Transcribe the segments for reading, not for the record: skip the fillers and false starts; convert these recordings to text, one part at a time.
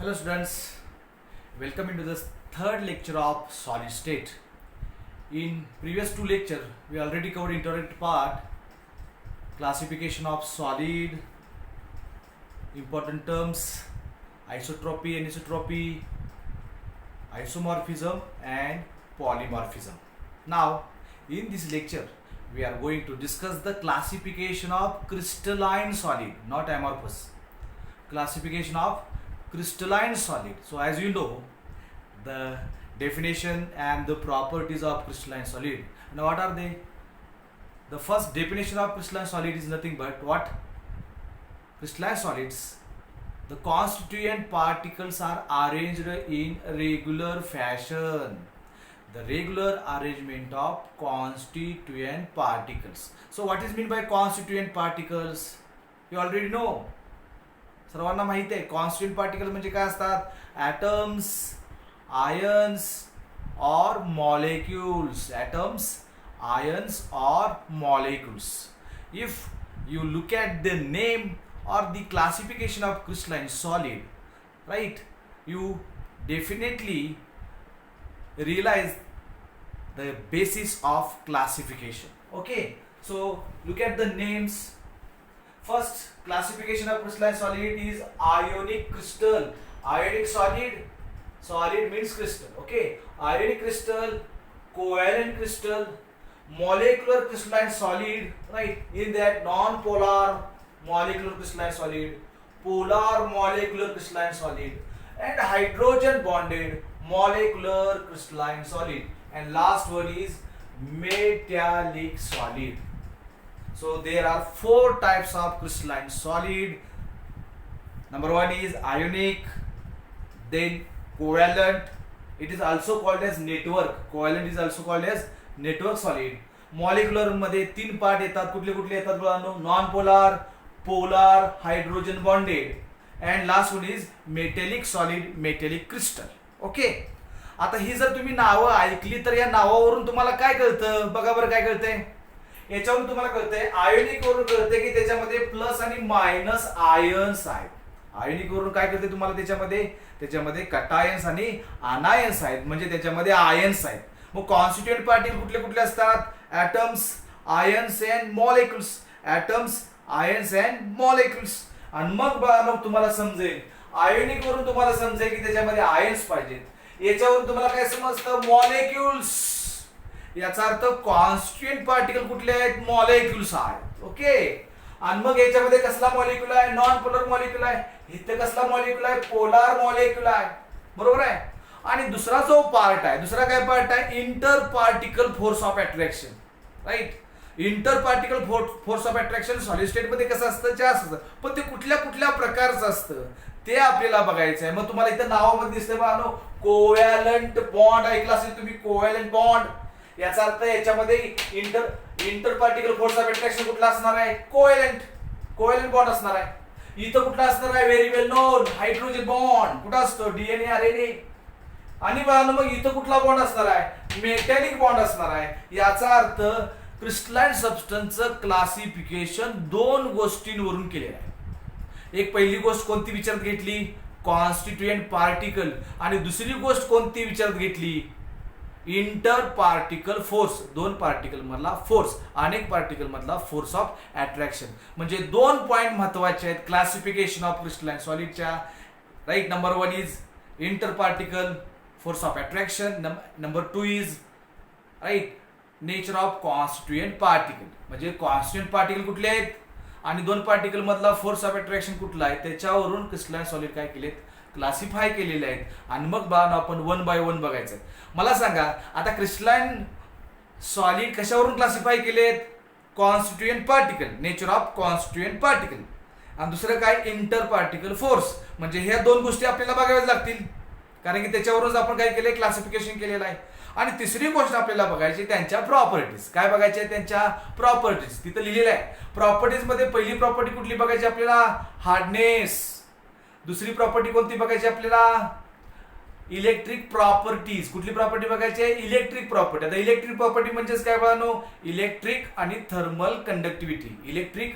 Hello students, welcome into the third lecture of solid state. In previous two lectures, we already covered introductory part, classification of solid, important terms, isotropy, anisotropy, isomorphism and polymorphism. Now, in this lecture, we are going to discuss the classification of crystalline solid, not amorphous. Classification of crystalline solid. So as you know, the definition and the properties of crystalline solid. Now what are they? The first definition of crystalline solid is nothing but what? Crystalline solids, the constituent particles are arranged in regular fashion. The regular arrangement of constituent particles. So what is meant by constituent particles? You already know. सर्वांना माहिती आहे constituent particle म्हणजे काय असतात? Atoms, ions और molecules. Atoms, ions और molecules. If you look at the name or the classification of crystalline solid, right, you definitely realize the basis of classification. Okay, so look at the names. First classification of crystalline solid is ionic crystal. Ionic solid means crystal. Okay, ionic crystal, covalent crystal, molecular crystalline solid, right? In that non-polar molecular crystalline solid, polar molecular crystalline solid, and hydrogen bonded molecular crystalline solid, and last one is metallic solid. So there are four types of crystalline solid. Number one is ionic, then covalent. It is also called as network. Covalent is also called as network solid. Molecular मध्ये तीन part येतात. कुठले कुठले येतात बघा? Non polar, polar, hydrogen bonded, and last one is metallic solid, metallic crystal. Okay. आता ही जर तुम्ही नावं ऐकली तर या नावावरून तुम्हाला काय कळतं? बघा बरं काय कळतंय? याच्यावरून तुम्हाला कळतंय आयोनिक वरून कळतंय की त्याच्यामध्ये प्लस आणि मायनस आयन्स आहेत. आयोनिक वरून काय कळतंय तुम्हाला? त्याच्यामध्ये कटायन्स आणि अनायन्स आहेत, म्हणजे त्याच्यामध्ये आयन्स आहेत. मग कॉन्स्टिट्यूएंट पार्टिकल कुठले कुठले असतात? Atoms, ions and molecules. Atoms, ions and molecules. आणि मग तुम्हाला समजेल, आयोनिक वरून तुम्हाला समजेल की त्याच्यामध्ये आयन्स पाहिजेत. याच्यावरून तुम्हाला काय समजतं? मॉलिक्युल्स. याचा अर्थ कॉन्स्टिट्यूएंट पार्टिकल कुठले आहेत? मॉलिक्युल्स आहेत. ओके. आणि मग याच्यामध्ये कसला मॉलिक्युल आहे? नॉन पोलर मॉलिक्युल आहे. इथे कसला मॉलिक्युल आहे? पोलार मॉलिक्युल आहे. बरोबर आहे. आणि दुसरा जो पार्ट आहे, दुसरा काय पार्ट आहे? Inter particle force of attraction. Right. Inter particle force of attraction solid state मध्ये कसं असतं? जास्त असतं. पण ते कुठल्या कुठल्या प्रकारचं असतं ते आपल्याला बघायचं आहे. मग तुम्हाला इथं नावामध्ये दिसतंय बघा, कोव्हॅलंट बॉन्ड ऐकला असेल तुम्ही. कोव्हॅलंट बॉन्ड याचा अर्थ याच्यामध्ये inter particle force of attraction कुठला असणार आहे? कोव्हॅलंट बॉन्ड असणार आहे. इथं कुठला असणार आहे? व्हेरी वेल नोन हायड्रोजन बॉन्ड. कुठं असतो? DNA, RNA. आणि मग इथं कुठला बॉन्ड असणार आहे? मेटॅलिक बॉन्ड असणार आहे. याचा अर्थ क्रिस्टलाइन सबस्टन्सचं क्लासिफिकेशन दोन गोष्टींवरून केलेलं आहे. एक पहिली गोष्ट कोणती विचारात घेतली? Constituent particle. आणि दुसरी गोष्ट कोणती विचारात घेतली? Inter particle force. दोन पार्टिकल मधला फोर्स, अनेक पार्टिकल मधला फोर्स ऑफ अट्रॅक्शन. म्हणजे दोन पॉइंट महत्वाचे आहेत क्लासिफिकेशन ऑफ क्रिस्टलाइन सॉलिडच्या. Right. Number one is inter particle force of attraction. Number two is right nature of constituent particle. म्हणजे कॉन्स्टिट्यूएंट पार्टिकल कुठले आहेत आणि दोन पार्टिकल मधला फोर्स ऑफ अट्रॅक्शन कुठला आहे, त्याच्यावरून क्रिस्टलाइन सॉलिड काय केलेत? क्लासिफाय केलेले आहेत. आणि मग बाळांनो आपण वन बाय वन बघायचं. मला सांगा आता क्रिस्टलाइन सॉलिड कशावरून क्लासिफाय केलेत? Constituent particle, nature of constituent particle. आणि दुसरं काय? Inter particle force. म्हणजे ह्या दोन गोष्टी आपल्याला बघाव्याच लागतील, कारण की त्याच्यावरूनच आपण काय केलंय? क्लासिफिकेशन केलेलं आहे. आणि तिसरी गोष्ट आपल्याला बघायची त्यांच्या प्रॉपर्टीज. काय बघायचे? त्यांच्या प्रॉपर्टीज. तिथं लिहिलेलं आहे. प्रॉपर्टीज मध्ये पहिली प्रॉपर्टी कुठली बघायची आपल्याला? हार्डनेस. दुसरी प्रॉपर्टी कोणती बघायची आपल्याला? Electric properties. कुठली प्रॉपर्टी बघायची? Electric property. आता इलेक्ट्रिक प्रॉपर्टी म्हणजेच काय बघानो? इलेक्ट्रिक आणि थर्मल कंडक्टिव्हिटी. इलेक्ट्रिक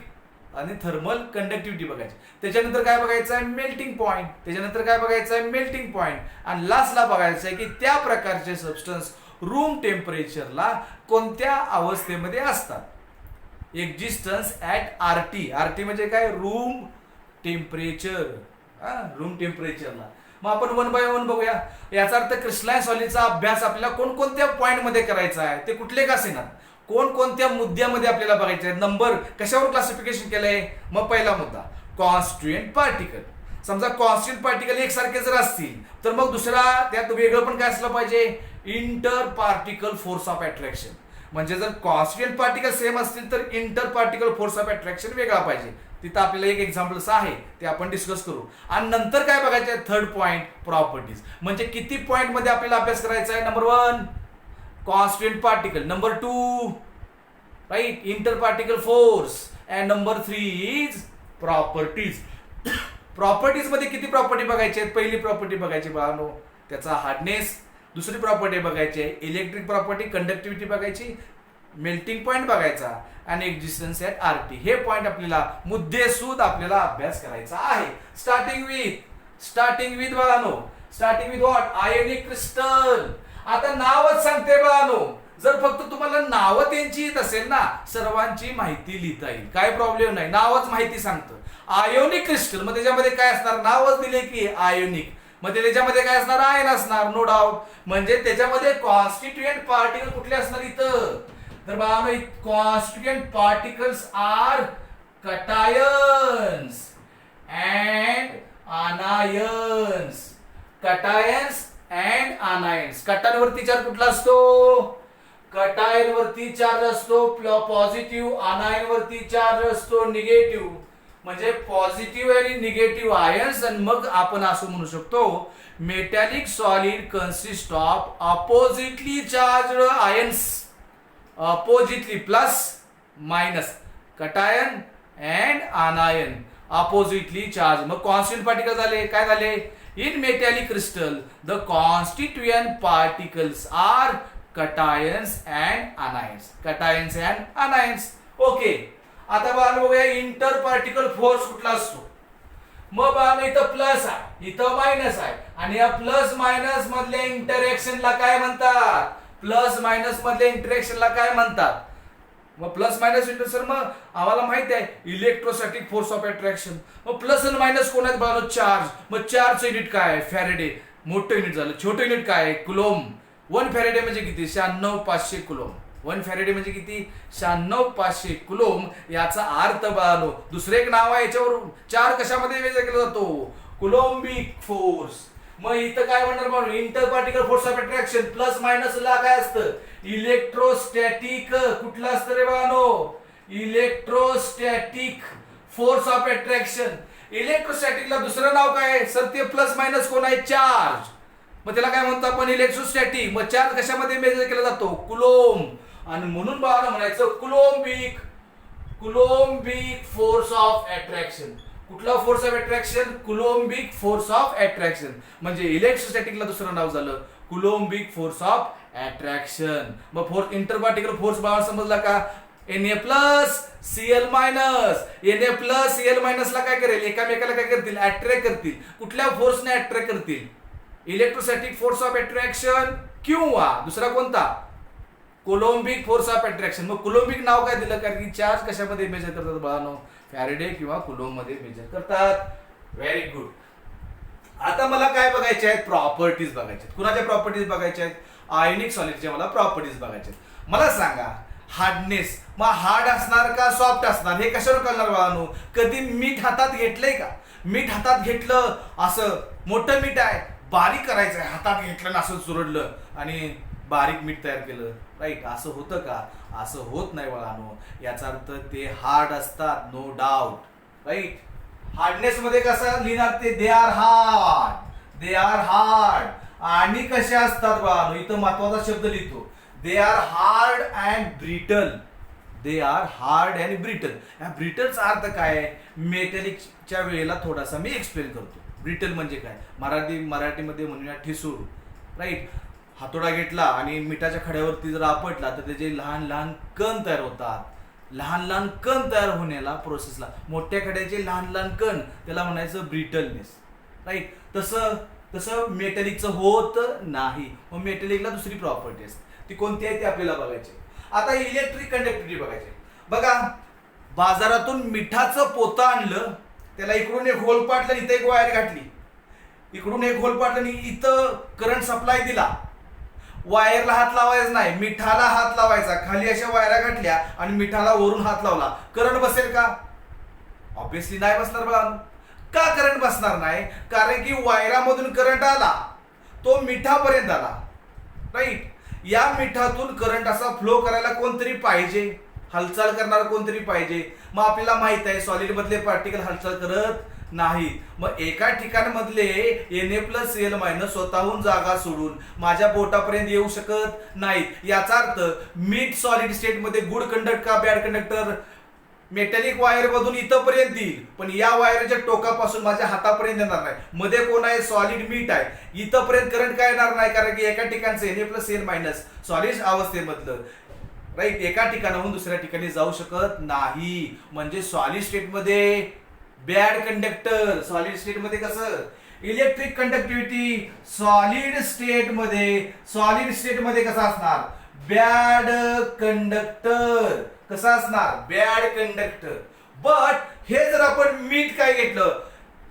आणि थर्मल कंडक्टिव्हिटी बघायची. त्याच्यानंतर काय बघायचं आहे, मेल्टिंग पॉईंट. त्याच्यानंतर काय बघायचं आहे, मेल्टिंग पॉईंट. आणि लास्टला बघायचं आहे की त्या प्रकारचे सबस्टन्स रूम टेम्परेचरला कोणत्या अवस्थेमध्ये असतात. Existence at RT. आरटी म्हणजे काय, रूम टेम्परेचर. रूम टेम्परेचरला. मग आपण 1 बाय 1 बघूया. याचा अर्थ क्रिस्टलाइन सॉलिडचा अभ्यास आपल्याला कोणकोणत्या पॉइंट मध्ये करायचा आहे, ते कुठले का असेना, कोणकोणत्या मुद्द्यामध्ये आपल्याला बघायचे आहे. नंबर कशावर क्लासिफिकेशन केलंय. मग पहिला मुद्दा कॉन्स्टिट्युएंट पार्टिकल. समजा कॉन्स्टिट्युएंट पार्टिकल एकसारखे जर असतील तर मग दुसरा त्यात वेगळं पण काय असलं पाहिजे, inter particle force of attraction. म्हणजे जर कॉन्स्टिट्युएंट पार्टिकल सेम असतील तर inter particle force of attraction वेगळा पाहिजे. तिथं आपल्याला एक एक्झाम्पल्स आहे, ते आपण डिस्कस करू. आणि नंतर काय बघायचं आहे, थर्ड पॉइंट प्रॉपर्टीज. म्हणजे किती पॉइंट मध्ये आपल्याला अभ्यास करायचा आहे. Number 1 constituent particle, number 2 right inter particle force, and number 3 is properties. Properties मध्ये किती प्रॉपर्टी बघायची आहेत. पहिली प्रॉपर्टी बघायची बाळांनो, त्याचा हार्डनेस. दुसरी प्रॉपर्टी बघायची आहे इलेक्ट्रिक प्रॉपर्टी, कंडक्टिव्हिटी बघायची, मेल्टिंग पॉईंट बघायचा आणि एक्झिस्टन्स ऍट आरटी. हे पॉईंट आपल्याला मुद्देसूद आपल्याला अभ्यास करायचा आहे. स्टार्टिंग विथ बाळांनो, starting with what, ionic crystal. आता नावच सांगते बाळांनो, जर फक्त तुम्हाला नावं त्यांची येत असेल ना, सर्वांची माहिती लिहिता येईल, काय प्रॉब्लेम नाही. नावच माहिती सांगतं. आयोनिक क्रिस्टल, मग त्याच्यामध्ये काय असणार, नावच दिले की आयोनिक, मग त्याच्यामध्ये काय असणार, आयन असणार, नो डाऊट. म्हणजे त्याच्यामध्ये कॉन्स्टिट्युएंट पार्टिकल कुठले असणार इथं, तर बाळांनो constituent particles are cations and anions. Cations and anions. कटायनवरती चार्ज कुठला असतो, कटायनवरती चार्ज असतो पॉझिटिव्ह, आनायनवरती चार्ज असतो निगेटिव्ह. म्हणजे पॉझिटिव्ह आणि निगेटिव्ह आयन्स. आणि मग आपण असं म्हणू शकतो metallic solid consist of oppositely charge ions. Oppositely plus minus, cation and anion, oppositely charge. मग कॉन्स्टिट्युएंट पार्टिकल झाले, काय झाले, in metallic crystal the constituent particles are cations and anions. Cations and आनायन्स. Okay. आता बाळा बघूया इंटर पार्टिकल फोर्स कुठला असतो. मग बाळा इथं प्लस आहे, इथं मायनस आहे, आणि या प्लस मायनस मधल्या इंटरॅक्शनला काय म्हणतात, प्लस मायनस मधल्या इंटरॅक्शनला काय म्हणतात. मग प्लस मायनस इंटरॅक्शन, मग आम्हाला माहिती आहे इलेक्ट्रोस्टॅटिक फोर्स ऑफ अट्रॅक्शन. मग प्लस आणि मायनस कोण आहेत बाळा, चार्ज. मग चार्जचं युनिट काय आहे, फॅरेडे. मोठं युनिट झालं. छोटं युनिट काय आहे, कुलोम. 1 फॅरेडे म्हणजे किती, 96,500 कुलोम. 1 फॅरेडे म्हणजे किती, 96,500 कुलोम. याचा अर्थ बाळांनो, दुसरे एक नाव आहे याच्यावर चार कशामध्ये वेगळा केला जातो, कुलोम्बिक फोर्स. मग इथं काय म्हणणार बाळांनो, inter particle force of attraction. Plus minus ला काय असतं, इलेक्ट्रोस्टॅटिक. कुठलं असतं रे बाळांनो, इलेक्ट्रोस्टॅटिक फोर्स ऑफ अट्रॅक्शन. इलेक्ट्रोस्टॅटिकला दुसरं नाव काय आहे सर, ते प्लस मायनस कोण आहे, चार्ज. मग त्याला काय म्हणतो आपण, इलेक्ट्रोस्टॅटिक. मग चार्ज कशामध्ये मेजर केला जातो, कुलोम. आणि म्हणून बाळांनो म्हणायचं coulombic, coulombic force of attraction. कुठला force of attraction, coulombic force of attraction. म्हणजे इलेक्ट्रोस्टॅटिकला दुसरं नाव झालं कुलोम्बिक फोर्स ऑफ अट्रॅक्शन. मग फोर्स, इंटर पार्टिकल फोर्स बाळा समजला का, Na plus Cl minus. Na plus Cl minus ला काय करेल, एकामेकाला काय करतील, अट्रॅक्ट करतील. कुठल्या फोर्सने अट्रॅक्ट करतील, इलेक्ट्रोस्टॅटिक फोर्स ऑफ अट्रॅक्शन किंवा दुसरा कोणता, कोलॉम्बिक फोर्स ऑफ अट्रॅक्शन. मग कोलॉम्बिक नाव काय दिलं, कारण की चार्ज कशामध्ये मेजर करतात बाळांनो, फॅरेडे किंवा कुलोम मध्ये मेजर करतात. Very good. आता मला काय बघायचे आहेत, प्रॉपर्टीज बघायचे आहेत. कुणाच्या प्रॉपर्टीज बघायच्या आहेत, आयोनिक सॉलिडच्या मला प्रॉपर्टीज बघायचे आहेत. मला सांगा हार्डनेस, मग हार्ड असणार का सॉफ्ट असणार, हे कशावर कळणार बाळांनो, कधी मीठ हातात घेतलंय का. मीठ हातात घेतलं, असं मोठं मीठ आहे, बारीक करायचं आहे, हातात घेतलं ना असं चुरडलं आणि बारीक मीठ तयार केलं, राईट. असं होतं का, असं होत नाही बाळांनो. याचा अर्थ ते हार्ड असतात, नो डाऊट, राईट. हार्डनेस मध्ये कसं लिहिणार ते, they are hard, they are hard. आणि कसे असतात बाळांनो, इथं महत्वाचा शब्द लिहितो, they are hard and brittle. They are hard and brittle. या ब्रिटलचा अर्थ काय आहे, मेटॅलिकच्या वेळेला थोडासा मी एक्सप्लेन करतो. ब्रिटल म्हणजे काय, मराठीमध्ये म्हणूया ठिसूळ, राईट. हातोडा घेतला आणि मिठाच्या खड्यावरती जर आपटला तर त्याचे लहान लहान कण तयार होतात, लहान लहान कण तयार होण्याला प्रोसेसला, मोठ्या खड्याचे लहान लहान कण त्याला म्हणायचं ब्रिटलनेस, राईट. तसं तसं मेटलिकचं होत नाही. मग मेटलिकला दुसरी प्रॉपर्टी असते, ती कोणती आहे ते आपल्याला बघायची. आता इलेक्ट्रिक कंडक्टिव्हिटी बघायची. बघा, बाजारातून मिठाचं पोतं आणलं, त्याला इकडून एक होल पाडलं, इथं एक वायर घातली, इकडून एक होल पाडलं आणि इथं करंट सप्लाय दिला. वायरला हात लावायचा नाही, मिठाला हात लावायचा. खाली अशा वायरा घातल्या आणि मिठाला वरून हात लावला, करंट बसेल का? ऑब्विसली नाही बसणार. बघा, का करंट बसणार नाही? कारण की वायरामधून करंट आला, तो मिठापर्यंत आला, राईट. या मिठातून करंट असा फ्लो करायला कोणतरी पाहिजे, हालचाल करणार कोणतरी पाहिजे. मग आपल्याला माहित आहे सॉलिड मधले पार्टिकल हालचाल करत नाही. मग एका ठिकाणमधले Na+Cl- स्वतःहून जागा सोडून माझ्या बोटापर्यंत येऊ शकत नाहीत. याचा अर्थ मीठ सॉलिड स्टेट मध्ये गुड कंडक्टर का बॅड कंडक्टर? मेटॅलिक वायर मधून इथपर्यंत येईल, पण या वायरच्या टोकापासून माझ्या हातापर्यंत येणार नाही. मध्ये कोण आहे? सॉलिड मीठ आहे. इथपर्यंत करंट काय येणार नाही, कारण की एका ठिकाणचं Na+Cl- सॉलिड अवस्थेमधलं, राईट, एका ठिकाणाहून दुसऱ्या ठिकाणी जाऊ शकत नाही. म्हणजे सॉलिड स्टेट मध्ये बॅड कंडक्टर. सॉलिड स्टेट मध्ये कसं? इलेक्ट्रिक कंडक्टिव्हिटी सॉलिड स्टेट मध्ये कसा असणार? Bad conductor. कसा असणार? Bad conductor. बट हे जर आपण मीठ काय घेतलं,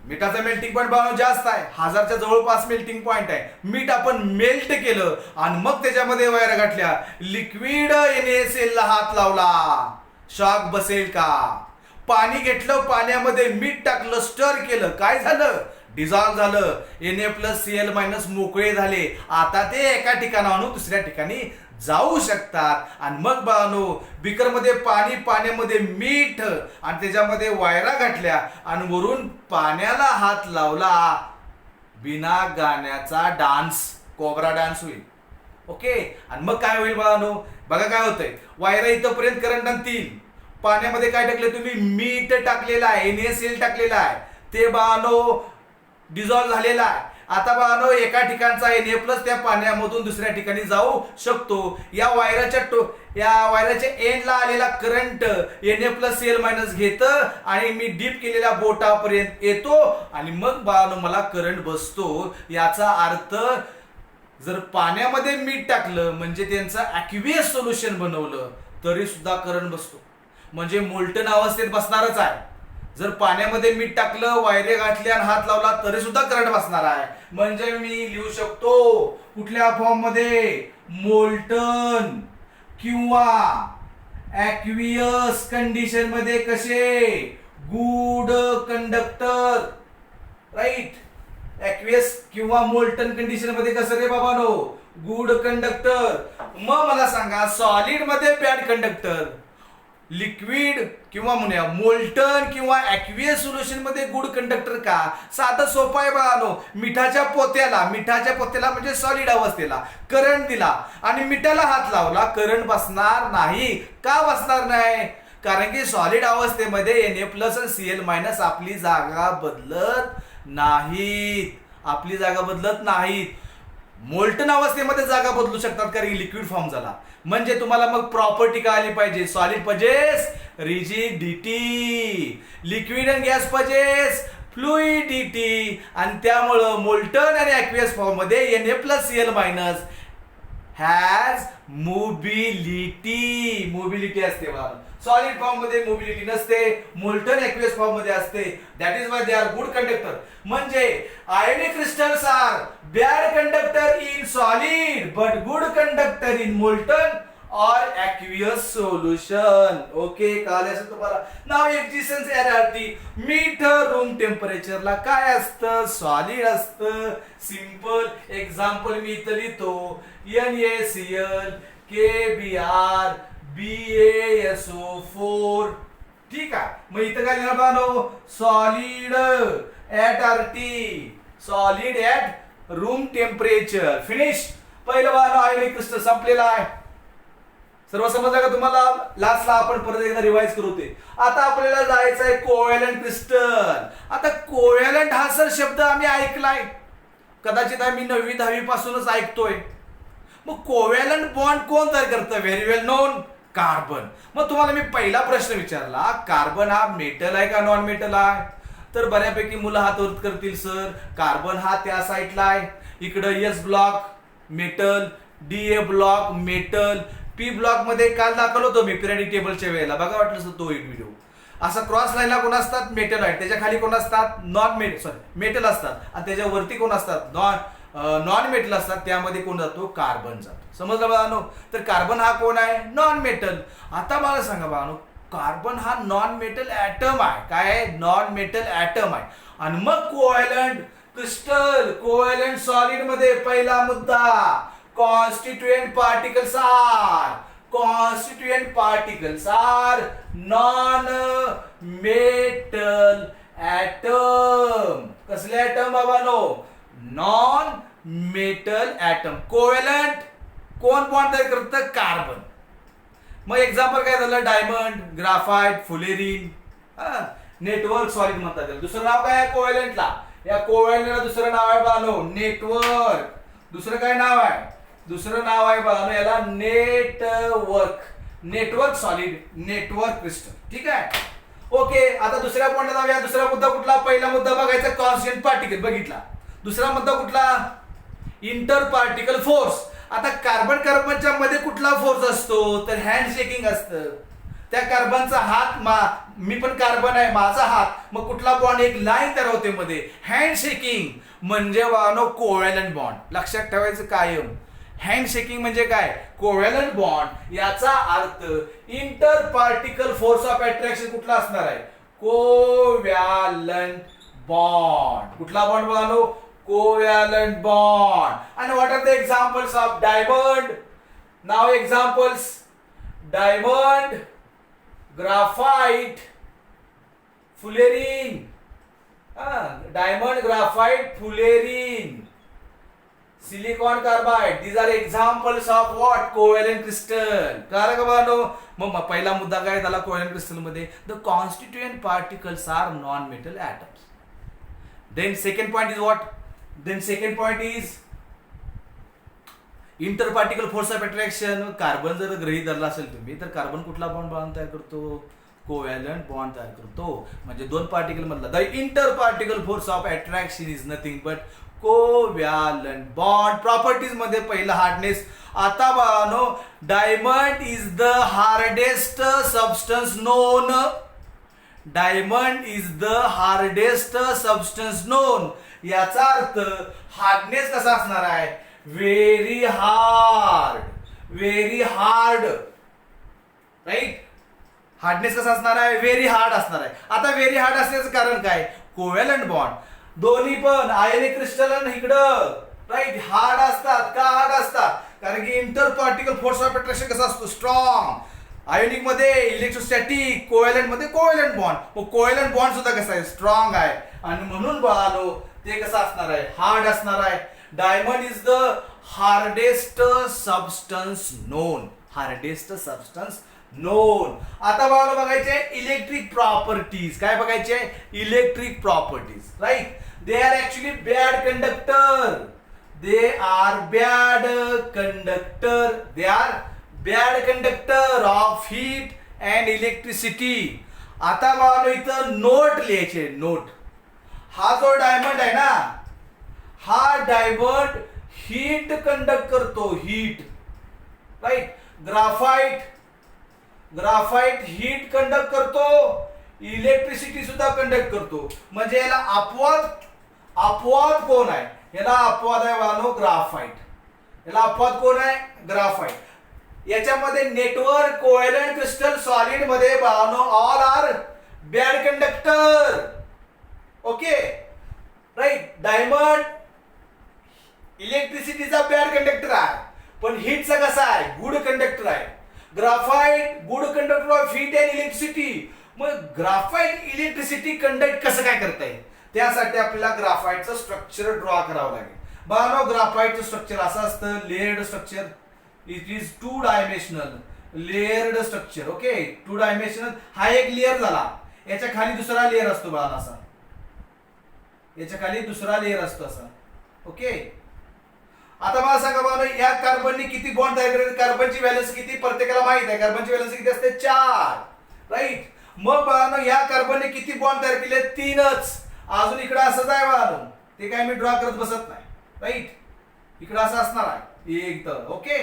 मिठाचा मेल्टिंग पॉईंट जास्त आहे, 1000च्या जवळपास मेल्टिंग पॉईंट आहे. मीठ आपण मेल्ट केलं आणि मग त्याच्यामध्ये वायर गाठल्या, लिक्विड NaCl ला हात लावला, शॉक बसेल का? पाणी घेतलं, पाण्यामध्ये मीठ टाकलं, स्टर केलं, काय झालं? डिझॉल्व झालं. Na+Cl- मोकळे झाले. आता ते एका ठिकाणाहून दुसऱ्या ठिकाणी जाऊ शकतात. आणि मग बाळांनो, बीकर मध्ये पाणी, पाण्यामध्ये मीठ आणि त्याच्यामध्ये वायरा घातल्या आणि वरून पाण्याला हात लावला, बिना गाण्याचा डान्स, कोबरा डान्स होईल. ओके. आणि मग काय होईल बाळांनो? बघा काय होतंय, वायरा इथपर्यंत करंट आणतील, पाण्यामध्ये काय टाकले तुम्ही? मीठ टाकलेलं आहे, NaCl टाकलेला आहे, ते बाळांनो डिझॉल्व झालेला आहे. आता बाळांनो, एका ठिकाणचा Na+ त्या पाण्यामधून दुसऱ्या ठिकाणी जाऊ शकतो. या वायराच्या एंडला आलेला करंट Na+Cl- घेतं आणि मी डीप केलेल्या बोटापर्यंत येतो आणि मग बाळांनो मला करंट बसतो. याचा अर्थ जर पाण्यामध्ये मीठ टाकलं म्हणजे त्यांचं ॲक्वियस सोल्युशन बनवलं तरी सुद्धा करंट बसतो. म्हणजे मोल्टन अवस्थेत बसणारच आहे. जर पाण्यामध्ये मीठ टाकलं, वायरे घातले आणि हात लावला तरी सुद्धा करंट बसणार आहे. म्हणजे मी लिहू शकतो कुठल्या फॉर्म मध्ये? मोल्टन किंवा ॲक्वियस कंडिशन मध्ये. कसे? Good conductor, right. ॲक्वियस किंवा मोल्टन कंडिशन मध्ये कसं रे बाबानो? Good conductor. मग मला सांगा, सॉलिड मध्ये बॅड कंडक्टर, लिक्विड किंवा म्हणूया मोल्टन किंवा ॲक्वियस सोल्युशन मध्ये गुड कंडक्टर का? साधं सोपं आहे बाळांनो. मिठाच्या पोत्याला म्हणजे सॉलिड अवस्थेला करंट दिला आणि मिठाला हात लावला, करंट बसणार नाही. का बसणार नाही? कारण की सॉलिड अवस्थेमध्ये Na+Cl- आपली जागा बदलत नाहीत. मोल्टन अवस्थेमध्ये जागा बदलू शकतात कारण लिक्विड फॉर्म झाला. म्हणजे तुम्हाला मग प्रॉपर्टी काय आली पाहिजे? Solid possess rigidity, liquid and gas possess fluidity. आणि त्यामुळं मोल्टन आणि ॲक्वियस फॉर्म मध्ये Na+Cl- हॅज मोबिलिटी असते. सॉलिड फॉर्म मध्ये मोबिलिटी नसते, मोल्टन ॲक्वियस फॉर्म मध्ये असते. That is why they are good conductor. म्हणजे ionic crystals are bad conductor in solid but good conductor in molten और aqueous solution. Okay, कळलं असेल तुम्हाला. Now existence energy. मीठ रूम टेम्परेचरला काय असतं? सॉलिड असतं. सिंपल एक्झाम्पल मी इथं लिहितो, NaCl KBr BaSO4. ठीक आहे. मग इथं काय लिहिणार बाळांनो? Solid at RT, solid at room temperature. Finish. पहिलं बाळांनो आयोनिक क्रिस्टल संपलेला आहे. सर्व समजलं का तुम्हाला? लास्टला आपण परत एकदा रिवाइज करू ते. आता आपल्याला जायचं आहे कोव्हॅलंट क्रिस्टल. आता कोव्हॅलंट हा सर शब्द आम्ही ऐकलाय, कदाचित आम्ही 9वी 10वी पासूनच ऐकतोय. मग कोव्हॅलंट बॉन्ड कोण तयार करतं? व्हेरी वेल नोन, कार्बन. मग तुम्हाला मी पहिला प्रश्न विचारला, कार्बन हा मेटल आहे का नॉन मेटल आहे? तर बऱ्यापैकी मुलं हात वर करतील, सर कार्बन हा त्या साईडला आहे, इकडं S block metal, D A block metal, P block मध्ये काल दाखवलं होतं मी पिरियडिक टेबलच्या वेळेला, बघा वाटलं तो एक व्हिडिओ. असं क्रॉस लाईनला कोण असतात? मेटल आहे, त्याच्या खाली कोण असतात? नॉन मेटल, सॉरी मेटल असतात, आणि त्याच्या वरती कोण असतात? नॉन मेटल असतात, त्यामध्ये कोण जातो? कार्बन जातो. समजलं बाळांनो? तर कार्बन हा कोण आहे? Non metal. आता मला सांगा बाळांनो, कार्बन हा नॉन मेटल ऍटम आहे. काय आहे? नॉन मेटल ऍटम आहे. आणि मग कोव्हॅलंट क्रिस्टल, कोव्हॅलंट सॉलिड मध्ये पहिला मुद्दा, constituent particles are non metal atom. कसले ऍटम बाबांनो? Non metal atom. कोव्हॅलंट कोण बॉन्ड तयार करतं? कार्बन. मग एक्झाम्पल काय झालं? Diamond, graphite, fullerene, network solid म्हणतात. दुसरं नाव काय आहे कोव्हॅलंटला? या कोव्हॅलंटला दुसरं नाव आहे बाळांनो नेटवर्क. दुसरं काय नाव आहे? दुसरं नाव आहे बाळांनो याला network. Network solid, network crystal. ठीक आहे, ओके. आता दुसऱ्या पॉइंटला जाऊया. दुसरा मुद्दा कुठला? पहिला मुद्दा बघायचा कॉन्स्टंट पार्टिकल बघितला. दुसरा मुद्दा कुठला? Inter particle force. आता कार्बनच्या मध्ये कुठला फोर्स असतो? तर हँड शेकिंग असतं. त्या कार्बनचा हात, मी पण कार्बन आहे, माझा हात, मग कुठला बॉन्ड? एक लाईन तयार होते मध्ये, हँड शेकिंग म्हणजे वानो कोव्हॅलंट बॉन्ड. लक्षात ठेवायचं कायम, हँड शेकिंग म्हणजे काय? Covalent bond. याचा अर्थ inter particle force of attraction कुठला असणार आहे? Covalent bond. कुठला बॉन्ड वानो? Covalent bond. And what are the examples of diamond? Now examples: diamond, graphite, fullerene. Diamond, graphite, fullerene, silicon carbide. These are examples of what? Covalent crystal. कळलं का बाळांनो? मग पहिला मुद्दा काय झाला कोव्हॅलंट क्रिस्टल मध्ये? The constituent particles are non-metal atoms. Then second point is what? Second point is interparticle force of attraction. Carbon जर गृहीत धरला असेल तुम्ही, तर कार्बन कुठला बॉन्ड तयार करतो? कोव्हॅलंट बॉन्ड तयार करतो. म्हणजे दोन पार्टिकल मधला the interparticle force of attraction is nothing but covalent bond. Properties मध्ये पहिला हार्डनेस. आता बाळांनो, diamond is the hardest substance known. Diamond is the hardest substance known. याचा अर्थ हार्डनेस कसा असणार आहे? Very hard, very hard. Right, hardness कसा असणार आहे? व्हेरी हार्ड असणार आहे. आता व्हेरी हार्ड असण्याचं कारण काय? Covalent bond. दोन्ही पण आयनिक क्रिस्टल आणि इकडं राईट हार्ड असतात. का हार्ड असतात? कारण की inter particle force of attraction कसा असतो? स्ट्रॉंग. आयोनिक मध्ये इलेक्ट्रोस्टॅटिक, कोव्हॅलंट मध्ये कोव्हॅलंट बॉन्ड. मग कोव्हॅलंट बॉन्ड सुद्धा कसा आहे? स्ट्रॉंग आहे. आणि म्हणून बाळांनो ते कसं असणार आहे? हार्ड असणार आहे. Diamond is the hardest substance known. Hardest substance known. आता बाळांनो बघायचे इलेक्ट्रिक प्रॉपर्टीज. काय बघायचे? Electric properties. Right, they are actually bad conductor. They are bad conductor. They are bad conductor of heat and electricity. आता बाळांनो इथं note लिहायचे. Note. हा जो डायमंड आहे ना, हा डायमंड हीट कंडक्ट करतो. Heat. Right. Graphite heat conduct करतो, इलेक्ट्रिसिटी सुद्धा कंडक्ट करतो. म्हणजे याला अपवाद कोण आहे? याला अपवाद आहे बाळांनो ग्राफाइट. याला अपवाद कोण आहे? ग्राफाइट. याच्यामध्ये नेटवर्क, कोव्हॅलंट क्रिस्टल, सॉलिड मध्ये बाळांनो all are bad conductor. Okay, right. Diamond इलेक्ट्रिसिटीचा बॅड कंडक्टर आहे, पण हीटचा कसा आहे? गुड कंडक्टर आहे. Graphite good conductor of heat and electricity. मग ग्राफाइट इलेक्ट्रिसिटी कंडक्ट कसं काय करता येईल? त्यासाठी आपल्याला ग्राफाइटचं स्ट्रक्चर ड्रॉ करावं लागेल. बाळांनो ग्राफाइटचं स्ट्रक्चर असं असतं, layered structure. It is two dimensional layered structure. Okay, two dimensional. हा एक लेयर झाला, याच्या खाली दुसरा लेयर असतो बाळा असा, याच्या खाली दुसरा लेयर असतो असा. ओके, आता मला सांगा बाबा या कार्बनने किती बॉन्ड तयार केले? कार्बनची व्हॅलन्स किती प्रत्येकाला माहित आहे. कार्बनची व्हॅलन्स किती असते? 4. राईट. मग बाळांनो या कार्बनने किती बॉन्ड तयार केले? 3च. अजून इकडे असंच आहे बाळांनो, ते काय मी ड्रॉ करत बसत नाही. राईट. इकडे असं असणार आहे एकदम. ओके,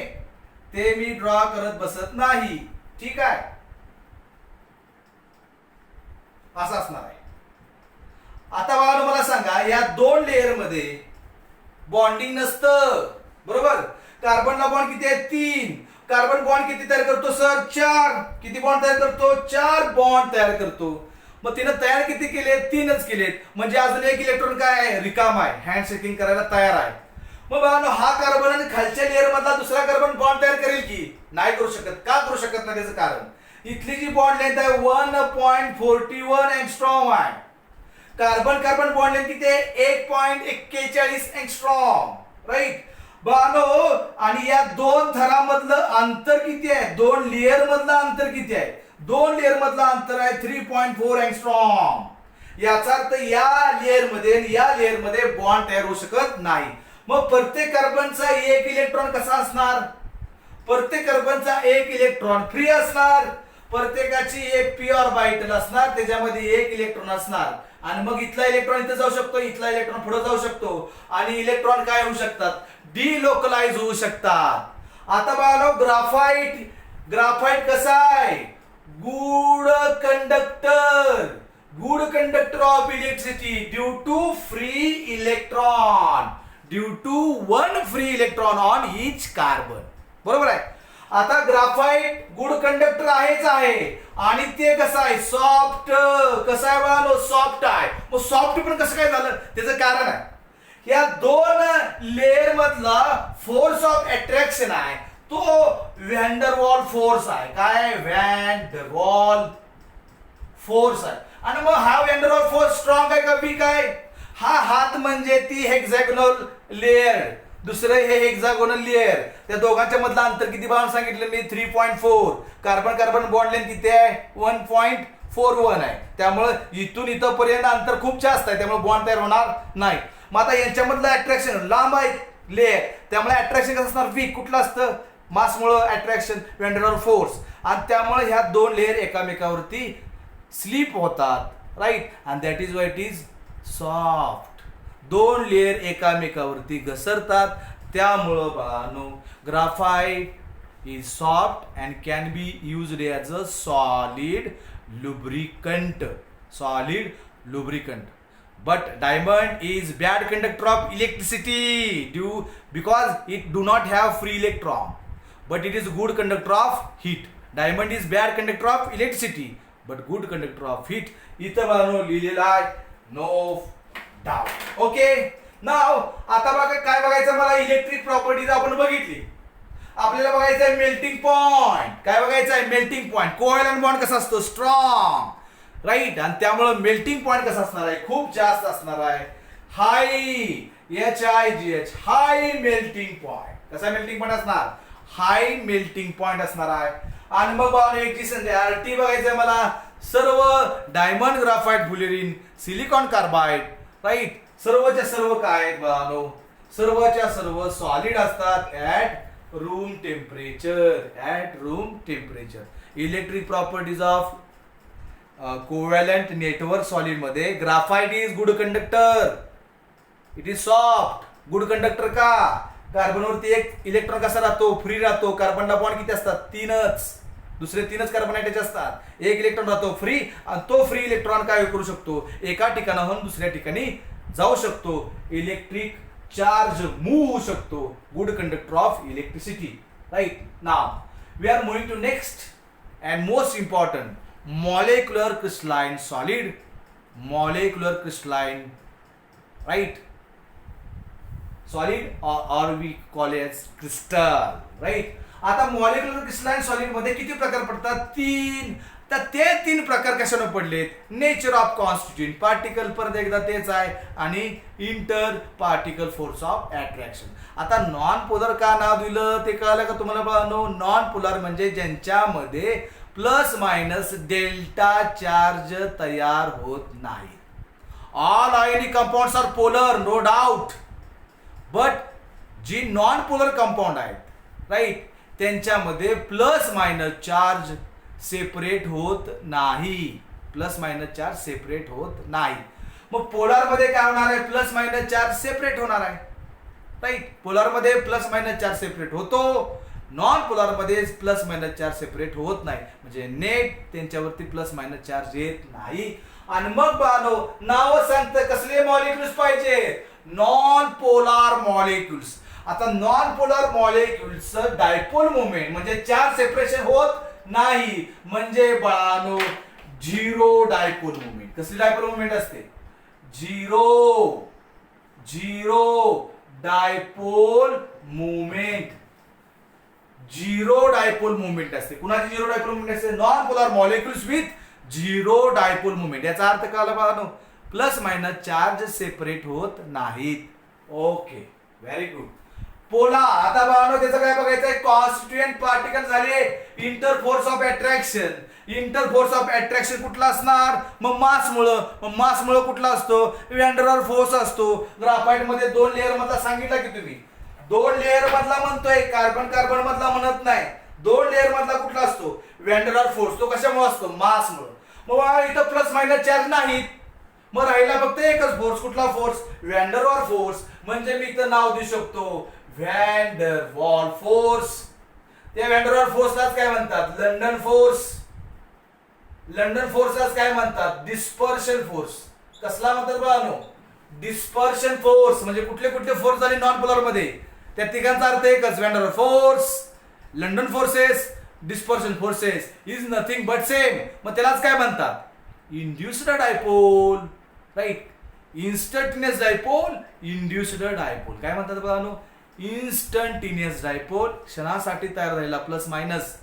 ते मी ड्रॉ करत बसत नाही. ठीक आहे, असं असणार आहे. आता बाळांनो मला सांगा या 2 लेयर मध्ये बॉन्डिंग नसतं, बरोबर. कार्बनला बॉन्ड किती आहे? 3. कार्बन बॉन्ड किती तयार करतो सर? 4. किती बॉन्ड तयार करतो? 4 बॉन्ड तयार करतो. मग तिने तयार किती केले? 3च केलेत. म्हणजे अजून एक इलेक्ट्रॉन काय आहे? रिकाम आहे, हँड शेकिंग करायला तयार आहे. मग बाळांनो हा कार्बन आणि खालच्या लेअर मधला दुसरा कार्बन बॉन्ड तयार करेल की नाही? करू शकत. का करू शकत नाही? त्याचं कारण इथली जी बॉन्ड लेंथ आहे 1.41 एंगस्ट्रॉम आहे. कार्बन कार्बन बॉन्ड लेंथ किती आहे? 1.41 एंगस्ट्रॉम. राईट. बाळांनो आणि या 2 थरामधलं अंतर किती आहे? 2 लेअर मधलं अंतर किती आहे? 2 लेअर मधलं अंतर आहे 3.4 एंगस्ट्रॉम. याचा अर्थ या लेअर मध्ये आणि या लेअर मध्ये बॉन्ड तयार होऊ शकत नाही. मग प्रत्येक कार्बनचा एक इलेक्ट्रॉन कसा असणार? प्रत्येक कार्बनचा एक इलेक्ट्रॉन फ्री असणार. प्रत्येकाची एक पी ऑर्बिटल असणार, त्याच्यामध्ये एक इलेक्ट्रॉन असणार. आणि मग इथला इलेक्ट्रॉन इथे जाऊ शकतो, इथला इलेक्ट्रॉन पुढे जाऊ शकतो आणि इलेक्ट्रॉन काय होऊ शकतात? डिलोकलाइज होऊ शकतात. आता बाळांनो ग्राफाइट, ग्राफाइट कसा आहे? Good conductor. Good conductor of electricity due to free electron, due to 1 free electron on each carbon. बरोबर आहे. आता ग्राफाइट गुड कंडक्टर आहेच आहे आणि ते कसं आहे? सॉफ्ट. कसं आहे बाळांनो? सॉफ्ट आहे. मग सॉफ्ट पण कसं काय झालं? त्याचं कारण आहे या 2 लेअर मधला फोर्स ऑफ अट्रॅक्शन आहे तो व्हॅन्डरवॉल फोर्स आहे. काय? व्हॅन्डरवॉल फोर्स आहे. आणि मग हा व्हॅन्डरवॉल फोर्स स्ट्रॉंग आहे का वीक आहे? हा हात म्हणजे ती हेक्सागोनल लेअर, दुसरं हे हेक्सागोनल लेअर. त्या दोघांच्या मधलं अंतर किती बाळांनो सांगितलं मी? 3.4. कार्बन कार्बन बॉन्ड लेंथ किती आहे? 1.41 आहे. त्यामुळे इथून इथपर्यंत अंतर खूप जास्त आहे, त्यामुळे बॉन्ड तयार होणार नाही. मग आता यांच्यामधलं अट्रॅक्शन लांब आहे लेअर, त्यामुळे अट्रॅक्शन कसं असणार? वीक. कुठलं असतं? मासमुळे अट्रॅक्शन, व्हॅन्डरवॉल फोर्स. आणि त्यामुळे ह्या 2 लेअर एकामेकावरती स्लिप होतात. Right. And that is why it is soft. 2 layer एकामेकावरती घसरतात, त्यामुळं बाळांनो graphite is soft and can be used as a solid lubricant. Solid lubricant. But diamond is bad conductor of electricity because it do not have free electron, but it is good conductor of heat. Diamond is bad conductor of electricity but good conductor of heat. इथं बाळांनो लिहिलेलं आहे, no doubt. Okay. नाव आता बघा काय बघायचं मला? Electric properties आपण बघितली. आपल्याला बघायचं आहे मेल्टिंग पॉइंट. काय बघायचं आहे? Melting point. कोव्हॅलंट बॉन्ड कसा असतो? स्ट्रॉंग. राईट. आणि त्यामुळे मेल्टिंग पॉइंट कसा असणार आहे? खूप जास्त असणार आहे. हाय HIGH, हाय मेल्टिंग पॉइंट. कसा मेल्टिंग पॉइंट असणार? हाय मेल्टिंग पॉइंट असणार आहे. आणि मग बाळांनो एक जी संख्या RT बघायचं आहे मला. सर्व diamond, graphite, fullerene, silicon carbide. Right. सर्वच्या सर्व काय आहेत बाळांनो? सर्वच्या सर्व सॉलिड असतात at room temperature. At room temperature. Electric properties of covalent network solid मध्ये graphite is good conductor. It is soft. Good conductor का? कार्बनवरती एक इलेक्ट्रॉन कसा राहतो? फ्री राहतो. कार्बनला बॉन्ड किती असतात? 3च. दुसरे 3च कार्बन अटॅच असतात. एक इलेक्ट्रॉन राहतो फ्री आणि तो फ्री इलेक्ट्रॉन काय करू शकतो? एका ठिकाणाहून दुसऱ्या ठिकाणी जाऊ शकतो. इलेक्ट्रिक चार्ज मूव्ह होऊ शकतो. Good conductor of electricity. Right. Now we are moving to next and most important molecular crystalline solid. Molecular crystalline, right? Solid or we call it as crystal, right? आता molecular crystalline solid मध्ये किती प्रकार पडतात? 3. तर ते 3 प्रकार कशाने पडलेत? नेचर ऑफ कॉन्स्टिट्यूएंट पार्टिकल, परत एकदा तेच आहे, आणि inter particle force of attraction. आता नॉन पोलर का नाव दिलं ते कळलं का तुम्हाला बाळांनो? नॉन पोलर म्हणजे ज्यांच्यामध्ये प्लस मायनस डेल्टा चार्ज तयार होत नाही. All ionic compounds are polar, no doubt, but जी नॉन पोलर कंपाऊंड आहेत राईट, त्यांच्यामध्ये प्लस मायनस चार्ज सेपरेट होत नाही. प्लस मायनस चार्ज सेपरेट होत नाही. मग पोलार मध्ये काय होणार आहे, प्लस मायनस चार्ज सेपरेट होणार आहे राईट. पोलार मध्ये प्लस मायनस चार्ज सेपरेट होतो, नॉन पोलार मध्ये प्लस मायनस चार्ज सेपरेट होत नाही, म्हणजे नेट त्यांच्यावरती प्लस मायनस चार्ज येत नाही. आणि मग बानो नाव सांगतं कसले मॉलिक्युल्स पाहिजे, नॉन पोलार मॉलिक्युल्स. आता non polar molecules dipole movement म्हणजे चार्ज सेपरेशन होत नाही, म्हणजे बाळानो झिरो डायपोल मुवमेंट. कसली डायपोल मुवमेंट असते, zero dipole movement. Zero dipole movement असते. कुणाची झिरो डायपोल मुवमेंट असते, non polar molecules with zero dipole movement. याचा अर्थ काय बाळानो, प्लस मायनस चार्ज सेपरेट होत नाहीत. Okay, very good. पोलार आता बाळानो त्याचं काय बघायचंय, कॉन्स्टिट्यूएंट पार्टिकल झाले इंटरफोर्स ऑफ अट्रॅक्शन. इंटरफोर्स ऑफ अट्रॅक्शन कुठला असणार, मग मासमुळं कुठला असतो, व्हॅन डर वाल्स फोर्स असतो. ग्राफाइट मध्ये 2 लेअर मधला सांगितला की तुम्ही, 2 लेअर मधला म्हणतोय, कार्बन मधला म्हणत नाही. 2 लेअर मधला कुठला असतो, व्हॅन डर वाल्स फोर्स. तो कशामुळे असतो, मासमुळे. मग इथं प्लस मायनस चार्ज नाहीत, मग राहिला फक्त एकच फोर्स. कुठला force, van der Waals force. म्हणजे मी इथं नाव देऊ शकतो व्हॅन डर वाल फोर्स. त्या व्हॅन डर वाल्स फोर्सलाच काय म्हणतात, लंडन फोर्स. लंडन फोर्सलाच काय म्हणतात, डिस्पर्शन फोर्स. कसला म्हणतात बाळानो, डिस्पर्शन फोर्स. म्हणजे कुठले कुठले फोर्स झाले नॉन पोलर मध्ये, त्या तिघांचा अर्थ एकच, van der Waals force, London forces, dispersion forces is nothing but same. मग त्यालाच काय म्हणतात, induced dipole right. Instantaneous dipole, induced dipole. काय म्हणतात बाळानो, इन्स्टंटेनियस डायपोल. क्षणासाठी तयार झालेला प्लस मायनस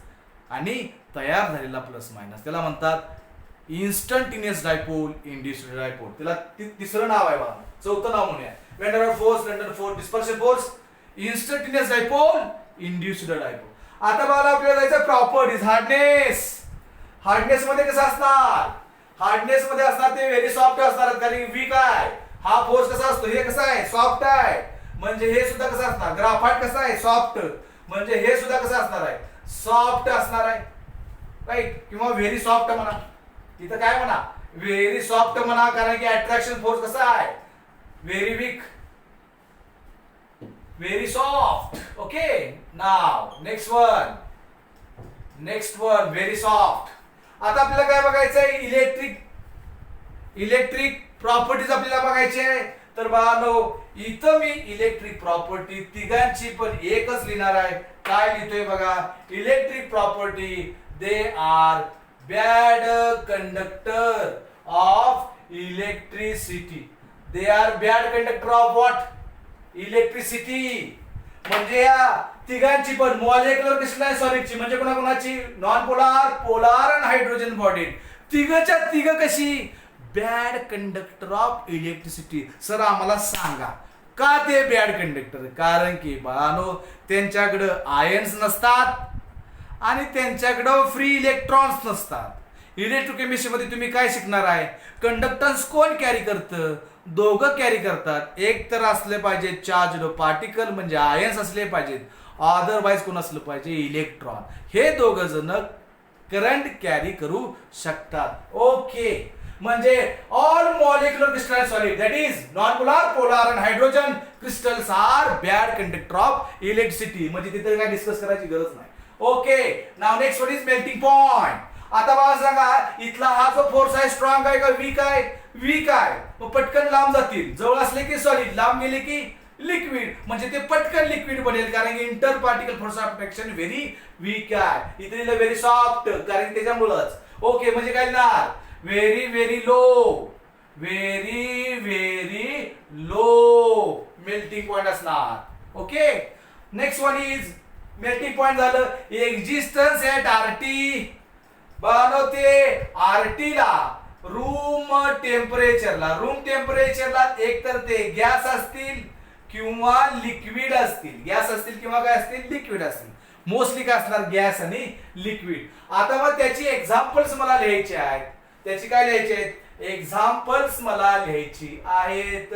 आणि तयार झालेला प्लस मायनस, त्याला म्हणतात इन्स्टंटेनियस डायपोल, इंड्युस्ड डायपोल. त्याला तिसरं नाव आहे बघा, चौथं नाव म्हणूया, van der Waals force, London force, dispersion force, instantaneous dipole, induced dipole. आता बघा आपल्याला जायचं प्रॉपर्टीज. हार्डनेस मध्ये कसं असणार, हार्डनेस मध्ये असणार ते व्हेरी सॉफ्ट असणार, कारण वीक आहे. हा फोर्स कसा असतो, हे कसं आहे, सॉफ्ट आहे. म्हणजे हे सुद्धा कसं असणार, ग्राफाइट कसं आहे, सॉफ्ट. म्हणजे हे सुद्धा कसं असणार आहे, सॉफ्ट असणार आहे राईट. किंवा व्हेरी सॉफ्ट म्हणा, तिथं काय म्हणा, व्हेरी सॉफ्ट म्हणा, कारण की अट्रॅक्शन फोर्स कसा आहे, very weak, very soft. Okay, now next one very soft. आता आपल्याला काय बघायचंय, इलेक्ट्रिक प्रॉपर्टीज आपल्याला बघायचे. तर बाळांनो इथं मी इलेक्ट्रिक प्रॉपर्टी तिघांची पण एकच लिहिणार आहे. काय लिहितोय बघा, electric property, they are bad conductor of electricity. They are bad conductor of what, electricity. म्हणजे या तिघांची पण मॉलिक्युलर क्रिस्टलाइन सॉलिडची, म्हणजे कोणाची, नॉन पोलार, पोलार आणि हायड्रोजन बॉडी, तिघच्या तिघ कशी bad conductor of electricity. Sir आम्हाला सांगा का ते बॅड कंडक्टर, कारण की बाळानो त्यांच्याकडं आयन्स नसतात आणि त्यांच्याकडं फ्री इलेक्ट्रॉन्स नसतात. इलेक्ट्रोकेमिस्ट्री मध्ये तुम्ही काय शिकणार आहे, कंडक्टन्स कोण कॅरी करतं, दोघं कॅरी करतात. एक तर असले पाहिजे चार्जड पार्टिकल म्हणजे आयन्स असले पाहिजेत, अदरवाइज कोण असलं पाहिजे, इलेक्ट्रॉन. हे दोघं जण करंट कॅरी करू शकतात. ओके, म्हणजे all molecular crystalline solid that is non polar, polar आणि hydrogen crystals are bad conductor of electricity. म्हणजे तिथे काय डिस्कस करायची गरज नाही. Okay, now next one is melting point. आता मला सांगा इथला हा जो फोर्स आहे स्ट्रॉंग आहे का वीक आहे, वीक आहे. मग पटकन लांब जातील, जवळ असले की सॉलिड, लांब गेले की लिक्विड. म्हणजे ते पटकन लिक्विड बनेल, कारण की inter particle force of attraction very weak आहे. इथे लिहिलं व्हेरी सॉफ्ट, कारण त्याच्यामुळेच. ओके, म्हणजे काय लिहिणार, very very low, very very low melting point असणार. Okay, next one is melting point झालं एक्झिस्टन्स ऍट आरटी. बनवते आरटी ला रूम टेम्परेचरला एक तर ते गॅस असतील किंवा लिक्विड असतील, गॅस असतील किंवा काय असतील, लिक्विड असतील. मोस्टली काय असणार, गॅस आणि लिक्विड. आता मग त्याची एक्झाम्पल्स मला लिहायची आहेत. त्याची काय लिहायची आहेत, एक्झाम्पल्स मला लिहायची आहेत.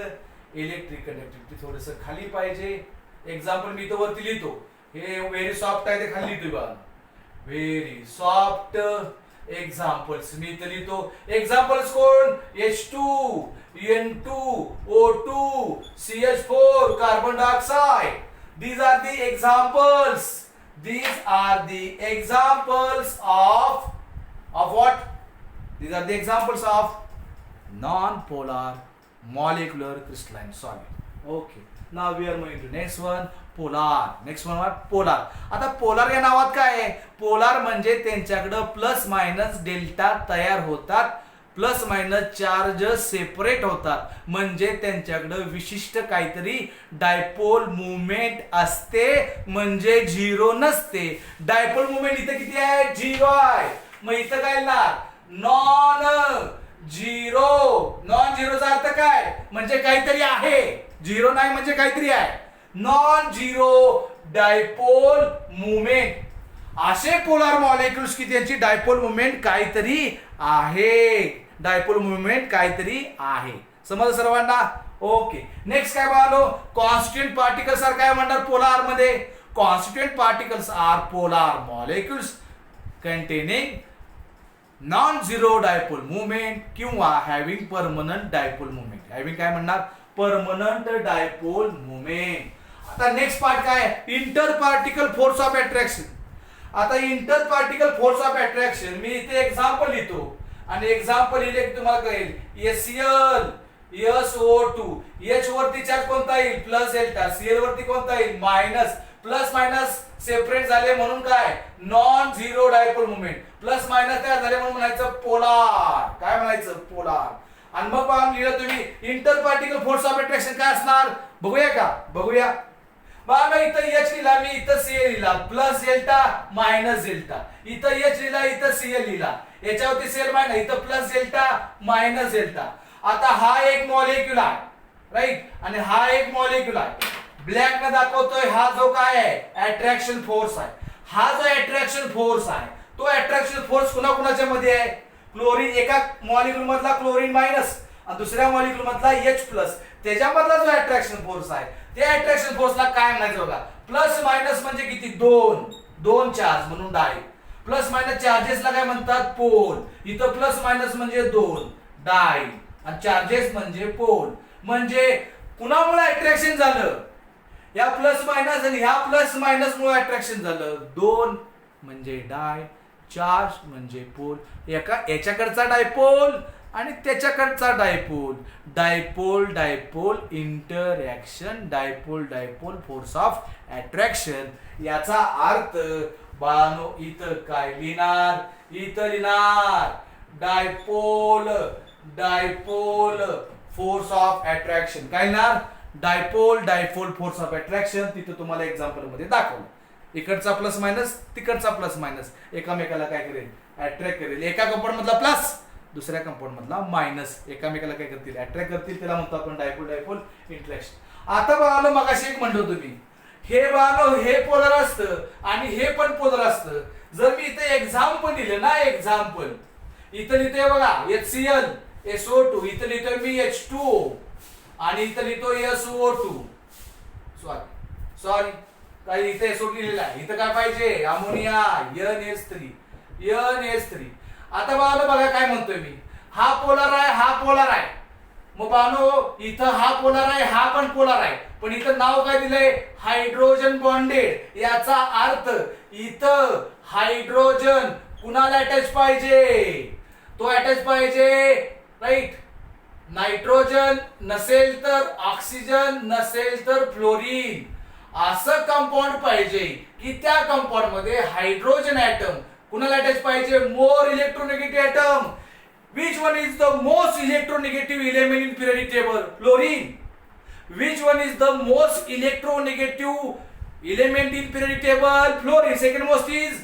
इलेक्ट्रिक कंडक्टिव्हिटी थोडंसं खाली पाहिजे, एक्झाम्पल मी इथं वरती लिहितो, हे व्हेरी सॉफ्ट आहे ते खाली लिहितोय बघा, व्हेरी सॉफ्ट एक्झाम्पल्स. मी इथं लिहितो एक्झाम्पल्स कोण, H2, N2, O2, CH4, carbon dioxide. These are the examples. These are the examples of what? These are the examples of non-polar molecular crystalline solid. Okay. Now we are moving to next one, polar. Next one what? Polar. आता polar या नावात काय आहे? Polar म्हणजे त्यांच्याकडे plus minus delta तयार होतात, plus minus charge separate होतात, म्हणजे त्यांच्याकडे विशिष्ट काहीतरी डायपोल मुवमेंट असते, म्हणजे झिरो नसते. डायपोल मुवमेंट इथं किती आहे? झिरो आहे. मग इथं काय लिहिणार? Non zero. नॉन झिरोचा अर्थ काय? म्हणजे काहीतरी आहे. झिरो नाही म्हणजे काहीतरी आहे. Non zero dipole movement. असे पोलार मॉलिक्युल्स की त्यांची डायपोल मुवमेंट काहीतरी आहे. डायपोल मुवमेंट काहीतरी आहे. समज सर्वांना? ओके. नेक्स्ट काय बघालो? कॉन्स्टिट्यूएंट पार्टिकल्स आर काय म्हणणार पोलार मध्ये? Constituent particles are polar molecules containing non zero dipole moment किंवा having permanent dipole moment. Having काय म्हणणार? Permanent dipole moment. आता नेक्स्ट पार्ट काय? Inter particle force of attraction. आता inter particle force of attraction मी इथे example लिहितो आणि एक्झाम्पल लिहिले की तुम्हाला कळेल. HCl, SO2, H वरती चार्ज कोणता येईल? Plus delta. Cl वरती कोणता येईल? मायनस. प्लस मायनस सेपरेट झाले म्हणून काय? Non zero dipole movement. Plus minus तयार झाले म्हणून म्हणायचं पोलार. काय म्हणायचं? पोलार. आणि मग लिहिलं तुम्ही inter particle force of attraction काय असणार? बघूया का? बघूया. बघा इथं H लिहिला मी, इथं Cl लिहिला, प्लस डेल्टा मायनस डेल्टा. इथं H लिहिला, इथं Cl लिहिला, याच्यावरती Cl मायनस, इथं प्लस डेल्टा मायनस डेल्टा. आता हा एक मॉलिक्युल आहे, राईट, आणि हा एक मॉलिक्युल आहे. ब्लॅक ने दाखवतोय हा जो काय आहे? अट्रॅक्शन फोर्स आहे. हा जो अट्रॅक्शन फोर्स आहे तो अट्रॅक्शन फोर्स कुणाकुणाच्या मध्ये आहे? क्लोरीन, एका मॉलिक्युल मधला क्लोरीन मायनस आणि दुसऱ्या मॉलिक्युल मधला H प्लस, त्याच्यामधला जो अट्रॅक्शन फोर्स आहे त्या अट्रॅक्शन फोर्सला काय म्हणायचं बघा? प्लस मायनस म्हणजे किती? दोन चार्ज म्हणून डाय. प्लस मायनस चार्जेसला काय म्हणतात? पोल. इथं प्लस मायनस म्हणजे दोन, डाय, आणि चार्जेस म्हणजे पोल. म्हणजे कुणामुळे अट्रॅक्शन झालं? या प्लस मायनस आणि ह्या प्लस मायनस मुळे अट्रॅक्शन झालं. दोन म्हणजे डाय, चार्ज म्हणजे पोल. याच्याकडचा डायपोल आणि त्याच्याकडचा dipole. Dipole dipole interaction, dipole dipole force of attraction. याचा अर्थ बानो इथं काय लिहिणार? इथं लिहिणार dipole dipole force of attraction. काय लिहिणार? Dipole dipole force of attraction. तिथं तुम्हाला एक्झाम्पल मध्ये दाखवलं. इकडचा प्लस मायनस, तिकडचा प्लस मायनस एकामेकाला काय करेल? अट्रॅक्ट करेल. एका कंपाऊंड मधला प्लस, दुसऱ्या कंपाऊंड मधला मायनस एकामेकाला काय करतील? अट्रॅक्ट करतील. त्याला म्हणतो आपण डायपोल डायपोल इंटरॅक्शन. आता बघालो मगाशी एक म्हणतो तुम्ही, हे बघालो हे पोलर असतं आणि हे पण पोलर असतं. जर मी इथे एक्झाम्पल दिलं ना, एक्झाम्पल इथं लिहितोय बघा HCl, SO2, इथं लिहितोय मी H2O आणि इथं लिहितो SO2. सॉरी काही इथे SO2 लिहिलेला आहे. इथं काय पाहिजे? Ammonia, NH3. आता बघा काय म्हणतोय मी, हा पोलर आहे, हा पोलर आहे. मग बानो इथं हा पोलर आहे, हा पण पोलर आहे, पण इथं नाव काय दिलंय? Hydrogen bonded. याचा अर्थ इथं हायड्रोजन कुणाला अटॅच पाहिजे? तो अटॅच पाहिजे, राईट. नायट्रोजन नसेल तर ऑक्सिजन, नसेल तर फ्लोरीन, असं कंपाऊंड पाहिजे की त्या कंपाऊंड मध्ये हायड्रोजन ऍटम कुणाला अटॅच पाहिजे? मोर इलेक्ट्रोनेगेटिव्ह atom. Which one is the most electronegative element in periodic table? Fluorine. Which one is the most electronegative element in periodic table? Fluorine. Second most is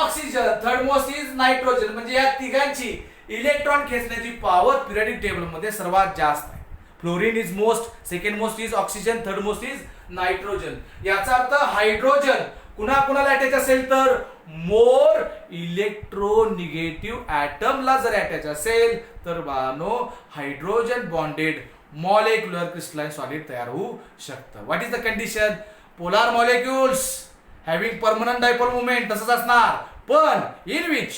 oxygen. Third most is nitrogen. म्हणजे या तिघांची electron खेचण्याची power periodic table मध्ये सर्वात जास्त आहे. Fluorine is most, second most is oxygen, third most is nitrogen. याचा अर्थ hydrogen कुणाला अटॅच असेल तर मोर इलेक्ट्रोनिगेटिव्ह ऍटमला जर अटॅच असेल तर बानो hydrogen bonded molecular crystalline solid तयार होऊ शकतं. What is the condition? Polar molecules having permanent dipole movement तसंच असणार, पण in which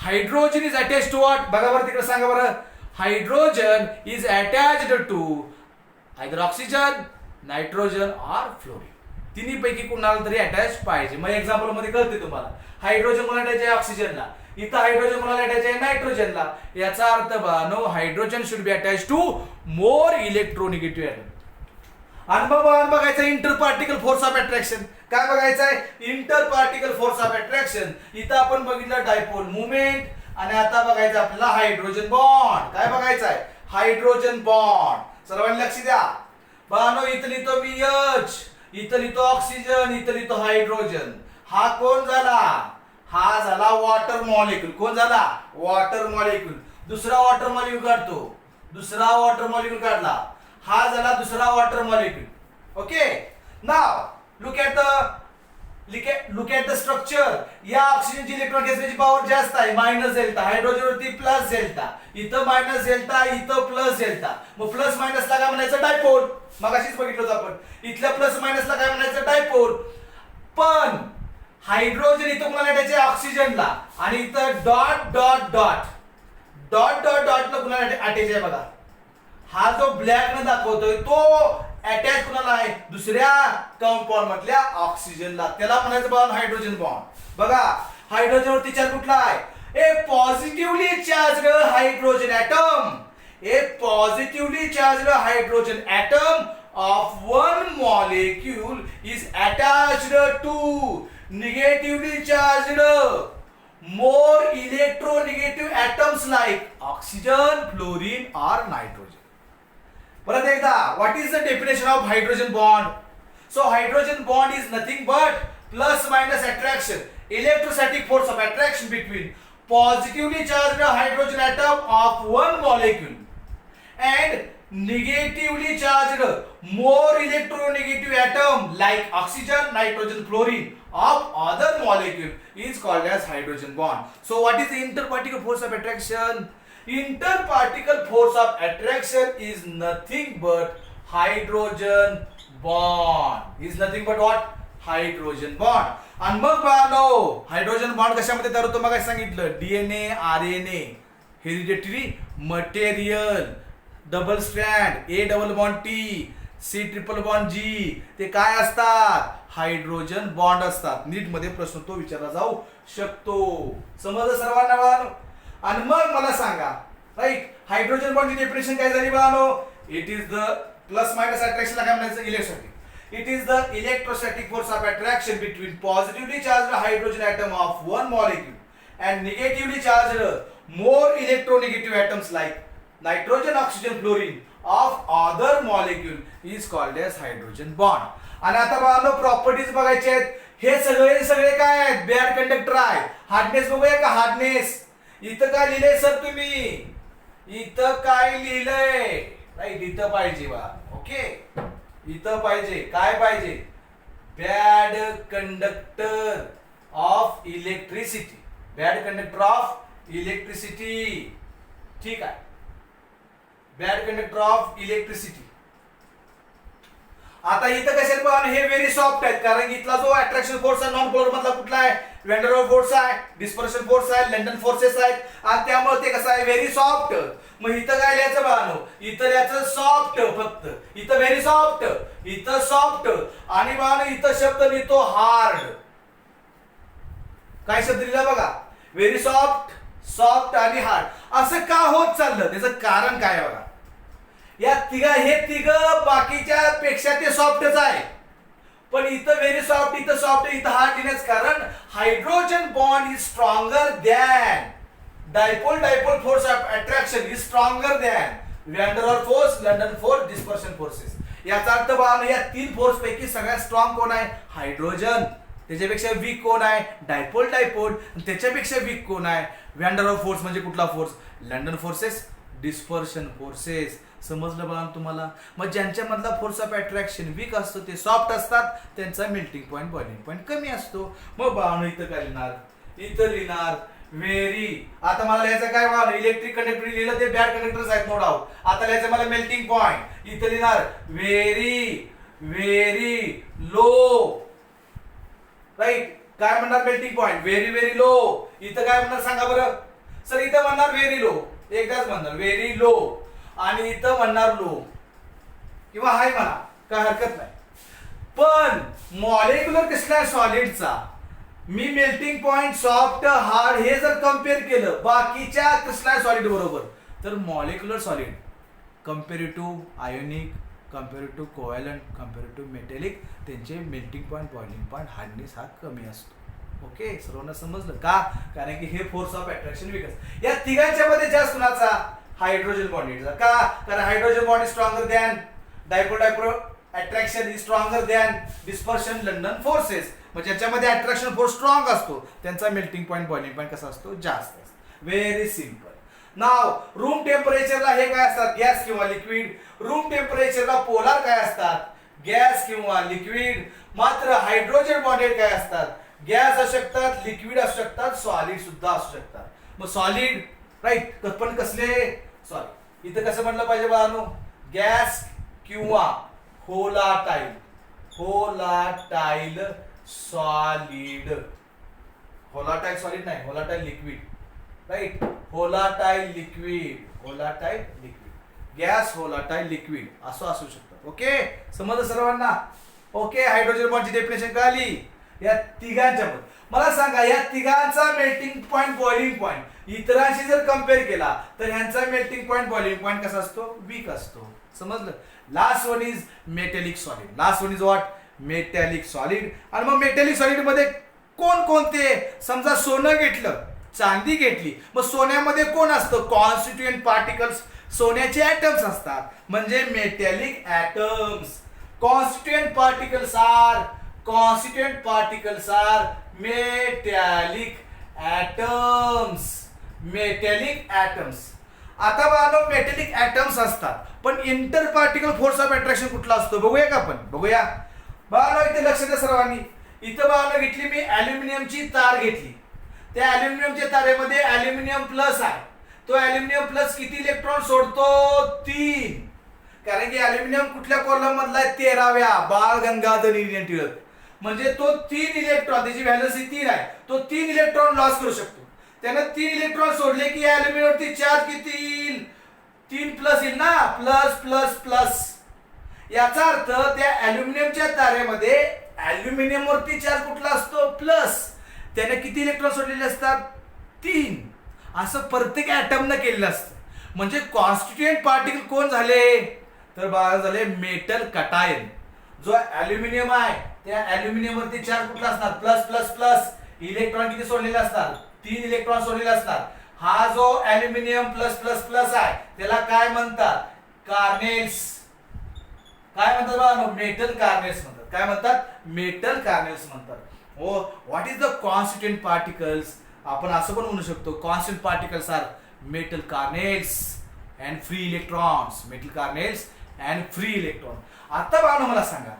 hydrogen is attach to what? बघा बरं तिकडे सांगा बरं. Hydrogen is attached to either oxygen, nitrogen or fluorine. तिन्ही पैकी कोणाला तरी अटॅच पाहिजे. मग एक्झाम्पल मध्ये कळते तुम्हाला. हायड्रोजन कोणाला अटॅच आहे? ऑक्सिजनला. इथं हायड्रोजन कोणाला अटॅच आहे? नायट्रोजनला. याचा अर्थ no hydrogen should be attach to more electronegative atom. आणि मग बघायचं inter particle force of attraction. काय बघायचं आहे? Inter particle force of attraction. इथं आपण बघितलं डायपोल मुवमेंट, आणि आता बघायचं आपल्याला हायड्रोजन बॉन्ड. काय बघायचं आहे? Hydrogen bond. सर्वांनी लक्ष द्या. बानो इथं लिहितो मी H, इथं लिहितो ऑक्सिजन, इथं लिहितो हायड्रोजन. हा कोण झाला? हा झाला वॉटर मॉलिक्यूल. कोण झाला? Water molecule. दुसरा वॉटर मॉलिक्यूल काढतो. दुसरा वॉटर मॉलिक्यूल काढला. हा झाला दुसरा water molecule. Okay. Now look at the structure. या ऑक्सिजनची इलेक्ट्रॉन घेण्याची पॉवर जास्त आहे, मायनस डेल्टा. हायड्रोजन वरती प्लस डेल्टा. इथं मायनस डेल्टा, इथं प्लस डेल्टा. मग प्लस मायनसला काय म्हणायचं? डायपोल. मग अशीच बघितलं आपण. इथल्या प्लस मायनसला काय म्हणायचं? डायपोल. पण हायड्रोजन इथं कुणाला अटॅच आहे? ऑक्सिजनला. आणि इथं dot dot dot dot dot डॉटला कुणाला अटॅच आहे? बघा, हा जो ब्लॅक न दाखवतोय तो अटॅच कुणाला आहे? दुसऱ्या कंपाऊंड मधल्या ऑक्सिजनला. त्याला म्हणायचं बघा हायड्रोजन बॉन्ड. बघा हायड्रोजन वरती चार्ज कुठला आहे? A positively charged hydrogen atom. A positively charged hydrogen atom of one molecule is attached to negatively charged more electronegative atoms like oxygen, fluorine or nitrogen. परत एकदा, what is the definition of hydrogen bond? So hydrogen bond is nothing but plus minus attraction, electrostatic force of attraction between positively charged hydrogen atom of one molecule and negatively charged more electronegative atom like oxygen, nitrogen, fluorine of other molecule is called as hydrogen bond. So what is the interparticle force of attraction? Interparticle force of attraction is nothing but hydrogen bond. Is nothing but what? Hydrogen bond. आणि मग बाळांनो hydrogen bond कशामध्ये तयार होतो? मग काय सांगितलं? DNA, RNA, hereditary material, double strand, A double bond T, C triple bond G, ते काय असतात? हायड्रोजन बॉन्ड असतात. नीट मध्ये प्रश्न तो विचारला जाऊ शकतो. समजलं सर्वांना बाळांनो? आणि मग मला सांगा, राईट, हायड्रोजन बॉन्डची डेफिनेशन काय झाली बाळांनो? It is the plus minus अट्रॅक्शनला काय म्हणायचं? Electrostatic. It is the electrostatic force of attraction between positively charged hydrogen atom of one molecule and negatively charged more electronegative atoms like nitrogen, oxygen, fluorine of other molecule is called as hydrogen bond. आणि आता बाळांनो properties बघायचे आहेत. हे सगळे काय आहेत? Bad conductor आहे. हार्डनेस बघूया का? हार्डनेस इथं काय लिहिलंय सर तुम्ही? इथं काय लिहिलंय? राईट, इथं पाहिजे बा. ओके, इथं पाहिजे. काय पाहिजे? Bad conductor of electricity. Bad conductor of electricity. ठीक आहे, बॅड कंडक्टर ऑफ इलेक्ट्रिसिटी. आता इथं कशाला बघा, हे व्हेरी सॉफ्ट आहेत, कारण इथला जो अट्रॅक्शन फोर्स आहे नॉन पोलर मधला कुठला आहे? वॅन फोर्स आहे, डिस्पर्शन फोर्स आहे, लंडन फोर्सेस आहेत, आणि त्यामुळे ते कसं आहे? Very soft. मग इथं काय लिहायचं बाळांनो? इथं लिहायचं सॉफ्ट. फक्त इथं व्हेरी सॉफ्ट, इथं सॉफ्ट, आणि बाळांनो इथं शब्द लिहितो हार्ड. काय शब्द लिहिला बघा? व्हेरी सॉफ्ट, सॉफ्ट आणि हार्ड. असं का होत चाललं? त्याचं कारण काय आहे बघा. या हे तिघ बाकीच्या पेक्षा ते सॉफ्टच आहे, पण इथं व्हेरी सॉफ्ट, इथं सॉफ्ट, इथं हार्ड लिहिण्याचं कारण hydrogen bond is stronger than dipole. Dipole force of attraction is stronger than van der Waals force, London force, dispersion forces. याचा अर्थ बाळांनो या तीन फोर्स पैकी सगळ्यात स्ट्रॉंग कोण आहे? हायड्रोजन. त्याच्यापेक्षा वीक कोण आहे? डायपोल. डायपोल. त्याच्यापेक्षा वीक कोण आहे? वॅन डर वाल्स फोर्स म्हणजे कुठला force? London forces, dispersion forces. समजलं बघा तुम्हाला? मग ज्यांच्या मधला फोर्स ऑफ अट्रॅक्शन वीक असतो ते सॉफ्ट असतात, त्यांचा मेल्टिंग पॉईंट, बॉइलिंग पॉईंट कमी असतो. मग बाळांनो इथं काय लिहिणार? इथं लिहिणार व्हेरी. आता मला लिहायचं काय बाळांनो? इलेक्ट्रिक कंडक्टर लिहिलं ते बॅड कंडक्टर्स आहेत नो डाऊट. आता लिहायचं मला मेल्टिंग पॉईंट. इथं लिहिणार व्हेरी व्हेरी लो. राईट. काय म्हणणार melting point? Very very low. इथं काय म्हणणार सांगा बरं. सर इथं म्हणणार व्हेरी लो, एकदाच म्हणणार व्हेरी लो, आणि इथं म्हणणार लो किंवा हाय म्हणा, काय हरकत नाही. पण मॉलिक्युलर क्रिस्टलाइन सॉलिडचा मी मेल्टिंग पॉइंट सॉफ्ट हार्ड हे जर कम्पेअर केलं बाकीच्या क्रिस्टलाइन सॉलिड बरोबर, तर molecular solid comparative ionic, comparative covalent, comparative metallic, त्यांचे melting point, boiling point, hardness हा कमी असतो. ओके, सर्वांना समजलं का? कारण की हे फोर्स ऑफ अट्रॅक्शन वीक असतं. या तिघांच्या मध्ये जास्त कुणाचा? हायड्रोजन बॉन्डचा. का? कारण hydrogen bond is stronger than dipole attraction is stronger than dispersion London forces. म्हणजे याच्यामध्ये अट्रॅक्शन फोर्स स्ट्रॉंग असतो, त्यांचा मेल्टिंग पॉइंट, बॉइलिंग पॉइंट कसा असतो? जास्त असतो. Very simple. नाव रूम टेम्परेचरला हे काय असतात? गॅस किंवा लिक्विड. रूम टेम्परेचरला पोलार काय असतात? गॅस किंवा लिक्विड. मात्र हायड्रोजन बॉन्डेड काय असतात? गॅस असू शकतात, लिक्विड असू शकतात, सॉलिड सुद्धा असू शकतात. मग सॉलिड राईट, पण कसले? सॉरी, इथं कसं म्हटलं पाहिजे बाळांनो? गॅस किंवा volatile. Volatile solid. Volatile solid नाही, volatile liquid. Right. Volatile liquid, volatile liquid. Gas, volatile liquid असं असू शकतं. ओके, समजलं सर्वांना? ओके, हायड्रोजन बॉन्डची डेफिनेशन कळाली या तिघांच्या मध्ये. मला सांगा, या तिघांचा मेल्टिंग पॉइंट, बॉइलिंग पॉइंट इतरांशी जर कम्पेअर केला तर ह्यांचा मेल्टिंग पॉइंट, बॉइलिंग पॉइंट कसा असतो? वीक असतो. समजलं? Last one is metallic solid. Last one is what? Metallic solid. आणि मग मेटॅलिक सॉलिड मध्ये कोण कोणते? समजा सोनं घेतलं, चांदी घेतली, मग सोन्यामध्ये कोण असतं? कॉन्स्टिट्युएंट पार्टिकल्स, सोन्याचे ऍटम्स असतात, म्हणजे metallic atoms. Constituent particles are metallic atoms. Metallic atoms. आता बघा, मेटॅलिक ऍटम्स असतात, पण inter particle force of attraction कुठला असतो? बघूया का आपण? बघूया. बघा इथे लक्ष द्या सर्वांनी. इथं बघा घेतली मी अल्युमिनियमची तार घेतली. त्या अल्युमिनियमच्या तारेमध्ये अल्युमिनियम प्लस आहे. तो अल्युमिनियम प्लस किती इलेक्ट्रॉन सोडतो? 3. कारण की अल्युमिनियम कुठल्या कॉलम मधला आहे? 13व्या. बाळ गंगाधर टिळक. म्हणजे तो 3 इलेक्ट्रॉन, त्याची व्हॅलेन्सी 3 आहे, तो 3 इलेक्ट्रॉन लॉस करू शकतो. त्याने 3 इलेक्ट्रॉन सोडले की अल्युमिनियमवरती चार्ज किती येईल? 3 प्लस येईल ना, प्लस प्लस प्लस. याचा अर्थ त्या अल्युमिनियमच्या तारेमध्ये अल्युमिनियम वरती चार्ज कुठला असतो? प्लस. त्याने किती इलेक्ट्रॉन सोडलेले असतात? 3. असं प्रत्येक ऍटमनं केलेलं असतं. म्हणजे कॉन्स्टिट्युएंट पार्टिकल कोण झाले? तर बघा झाले मेटल कटायन. जो अल्युमिनियम आहे त्या अल्युमिनियम वरती चार्ज कुठला असणार? Plus plus plus. इलेक्ट्रॉन किती सोडलेले असतात? 3 इलेक्ट्रॉन सोडलेले असतात. हा जो अल्युमिनियम प्लस प्लस प्लस आहे त्याला काय म्हणतात? कार्नेल्स. काय म्हणतात बघा? मेटल कार्नेल्स म्हणतात. काय म्हणतात? मेटल कार्नेल्स म्हणतात. हो, what is the constituent particles? आपण असं पण म्हणू शकतो, constant particles are metal kernels and free electrons. Metal kernels and free electron. आता बघा मला सांगा,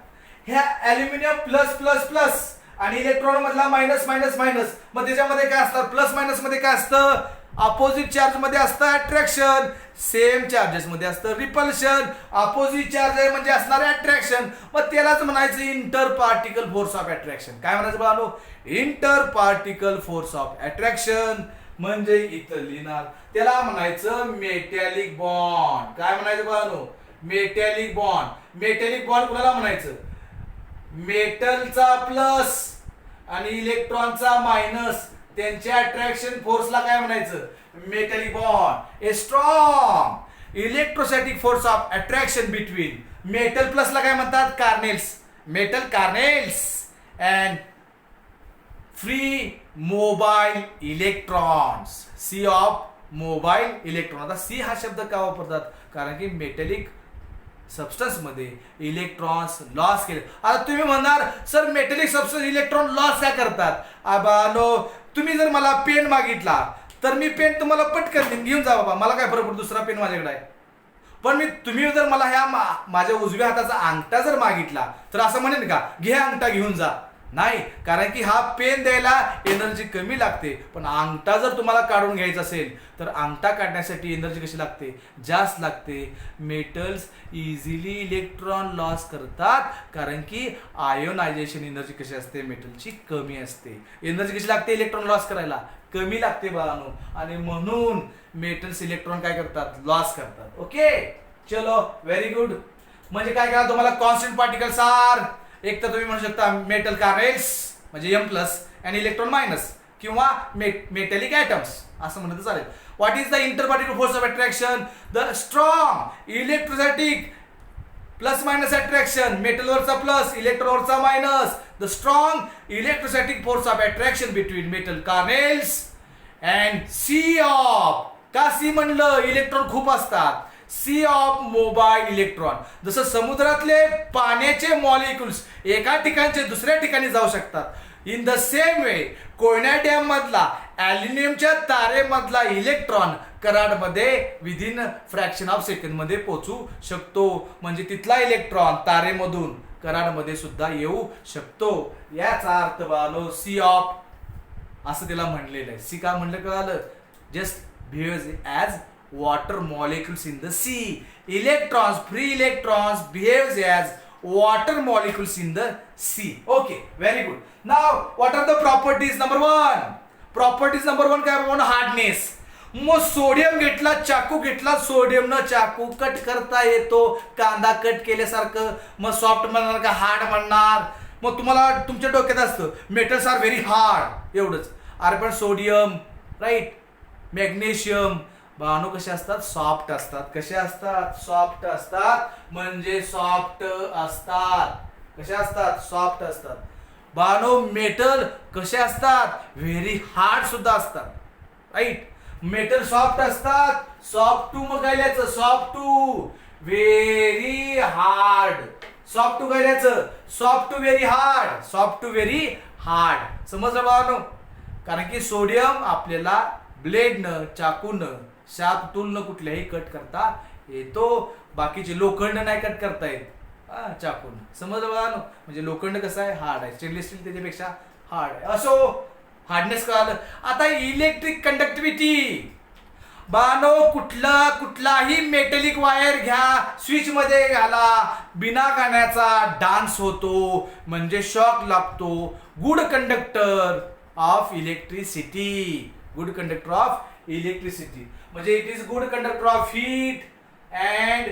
ह्या अल्युमिनियम प्लस प्लस प्लस आणि इलेक्ट्रॉन मधला मायनस मायनस मायनस, मग त्याच्यामध्ये काय असतं? प्लस मायनस मध्ये काय असतं? अपोजिट चार्ज मध्ये असतं अट्रॅक्शन, सेम चार्जेस मध्ये असतं रिपल्शन. अपोजिट चार्ज आहे म्हणजे असणार अट्रॅक्शन, मग त्यालाच म्हणायचं inter particle force of attraction. काय म्हणायचं बाळांनो? Inter particle force of attraction. म्हणजे इथं लिहिणार त्याला म्हणायचं मेटॅलिक बॉन्ड. काय म्हणायचं बाळांनो? Metallic bond. मेटॅलिक बॉन्ड कुणाला म्हणायचं? मेटलचा प्लस आणि इलेक्ट्रॉनचा मायनस, त्यांच्या अट्रॅक्शन फोर्सला काय म्हणायचं? Metallic bond. A strong electrostatic force of attraction between metal प्लसला काय म्हणतात? Kernels. Metal kernels and free mobile electrons. Sea of mobile electron. आता सी हा शब्द का वापरतात? कारण की मेटॅलिक सबस्टन्स मध्ये इलेक्ट्रॉन्स लॉस केले. आता तुम्ही म्हणणार sir metallic substance electron loss का करतात? आबानो, तुम्ही जर मला पेन मागितला तर मी पेन तुम्हाला पटकन घेऊन जा बाबा, मला काय फरक पडतो, दुसरा पेन माझ्याकडे आहे. पण तुम्ही जर मला ह्या माझ्या उजव्या हाताचा अंगठा जर मागितला तर असं म्हणेन का घे अंगठा घेऊन जा? नाही, कारण की हा पेन द्यायला एनर्जी कमी लागते. पण अंगठा जर तुम्हाला काढून घ्यायचा असेल तर अंगठा काढण्यासाठी एनर्जी कशी लागते, जास्त लागते. मेटल्स इझिली इलेक्ट्रॉन लॉस करतात कारण की आयोनायझेशन एनर्जी कशी असते, मेटलची कमी असते. एनर्जी कशी लागते इलेक्ट्रॉन लॉस करायला, कमी लागते बाळांनो. आणि म्हणून मेटल्स इलेक्ट्रॉन काय करतात, लॉस करतात. ओके, चलो, व्हेरी गुड. म्हणजे काय करा, तुम्हाला कॉन्स्टंट पार्टिकल्स आर, एक तर तुम्ही म्हणू शकता मेटल कार्नेल्स म्हणजे M प्लस आणि इलेक्ट्रॉन मायनस, किंवा मेटॅलिक ॲटम्स असं म्हणत चालेल. What is the interparticle force of attraction? The strong electrostatic plus minus attraction, मेटलवरचा प्लस इलेक्ट्रॉनवरचा minus. The strong electrostatic force of attraction between metal kernels and sea of, का sea म्हणलं, electron खूप असतात. C of mobile electron, जसं समुद्रातले पाण्याचे molecules एका ठिकाणचे दुसऱ्या ठिकाणी जाऊ शकतात. In the same way Koyna dam मधला ॲल्युमिनियमच्या तारेमधला इलेक्ट्रॉन कराडमध्ये विदिन फ्रॅक्शन ऑफ सेकंड मध्ये पोहोचू शकतो. म्हणजे तिथला इलेक्ट्रॉन तारेमधून कराडमध्ये सुद्धा येऊ शकतो. याचा अर्थ बाळांनो सी ऑफ असं त्याला म्हणलेलं आहे. सी का म्हणलं कळालं? Just behaves as water molecules in the sea. Electrons, free electrons behaves as water molecules in the sea. Okay, very good. Now what are the properties? Number one, properties number one काय म्हणून hardness. मग sodium घेतला, चाकू घेतला, sodium न चाकू cut करता येतो, कांदा कट केल्यासारखं. मग सॉफ्ट म्हणणार का हार्ड म्हणणार? मग तुम्हाला तुमच्या डोक्यात असतं मेटल्स आर व्हेरी हार्ड एवढंच. अरे पण सोडियम, राईट, मॅग्नेशियम बाणू कसे असतात, सॉफ्ट असतात. कसे असतात, सॉफ्ट असतात. म्हणजे सॉफ्ट असतात. कसे असतात, सॉफ्ट असतात. बाणू मेटल कसे असतात, व्हेरी हार्ड सुद्धा असतात. राईट, मेटल सॉफ्ट असतात. सॉफ्ट टू मग गायल्याचं, soft to very hard. Soft to गायल्याचं, soft to very hard, soft to very hard. समजलं बाणू? कारण की सोडियम आपल्याला ब्लेडनं, चाकून, शार्प टूलनं कुठल्याही कट करता येतो. बाकीचे लोखंड नाही कट करता येत चाकून. समजलं बघा. म्हणजे लोखंड कसं आहे, हार्ड आहे. स्टेनलेस स्टील त्याच्यापेक्षा हार्ड आहे. असो, हार्डनेस कळालं. आता इलेक्ट्रिक कंडक्टिव्हिटी बानो, कुठलाही मेटलिक वायर घ्या, स्विच मध्ये घाला, बिना गाण्याचा डान्स होतो, म्हणजे शॉक लागतो. Good conductor of electricity, good conductor of electricity म्हणजे it is good conductor of heat and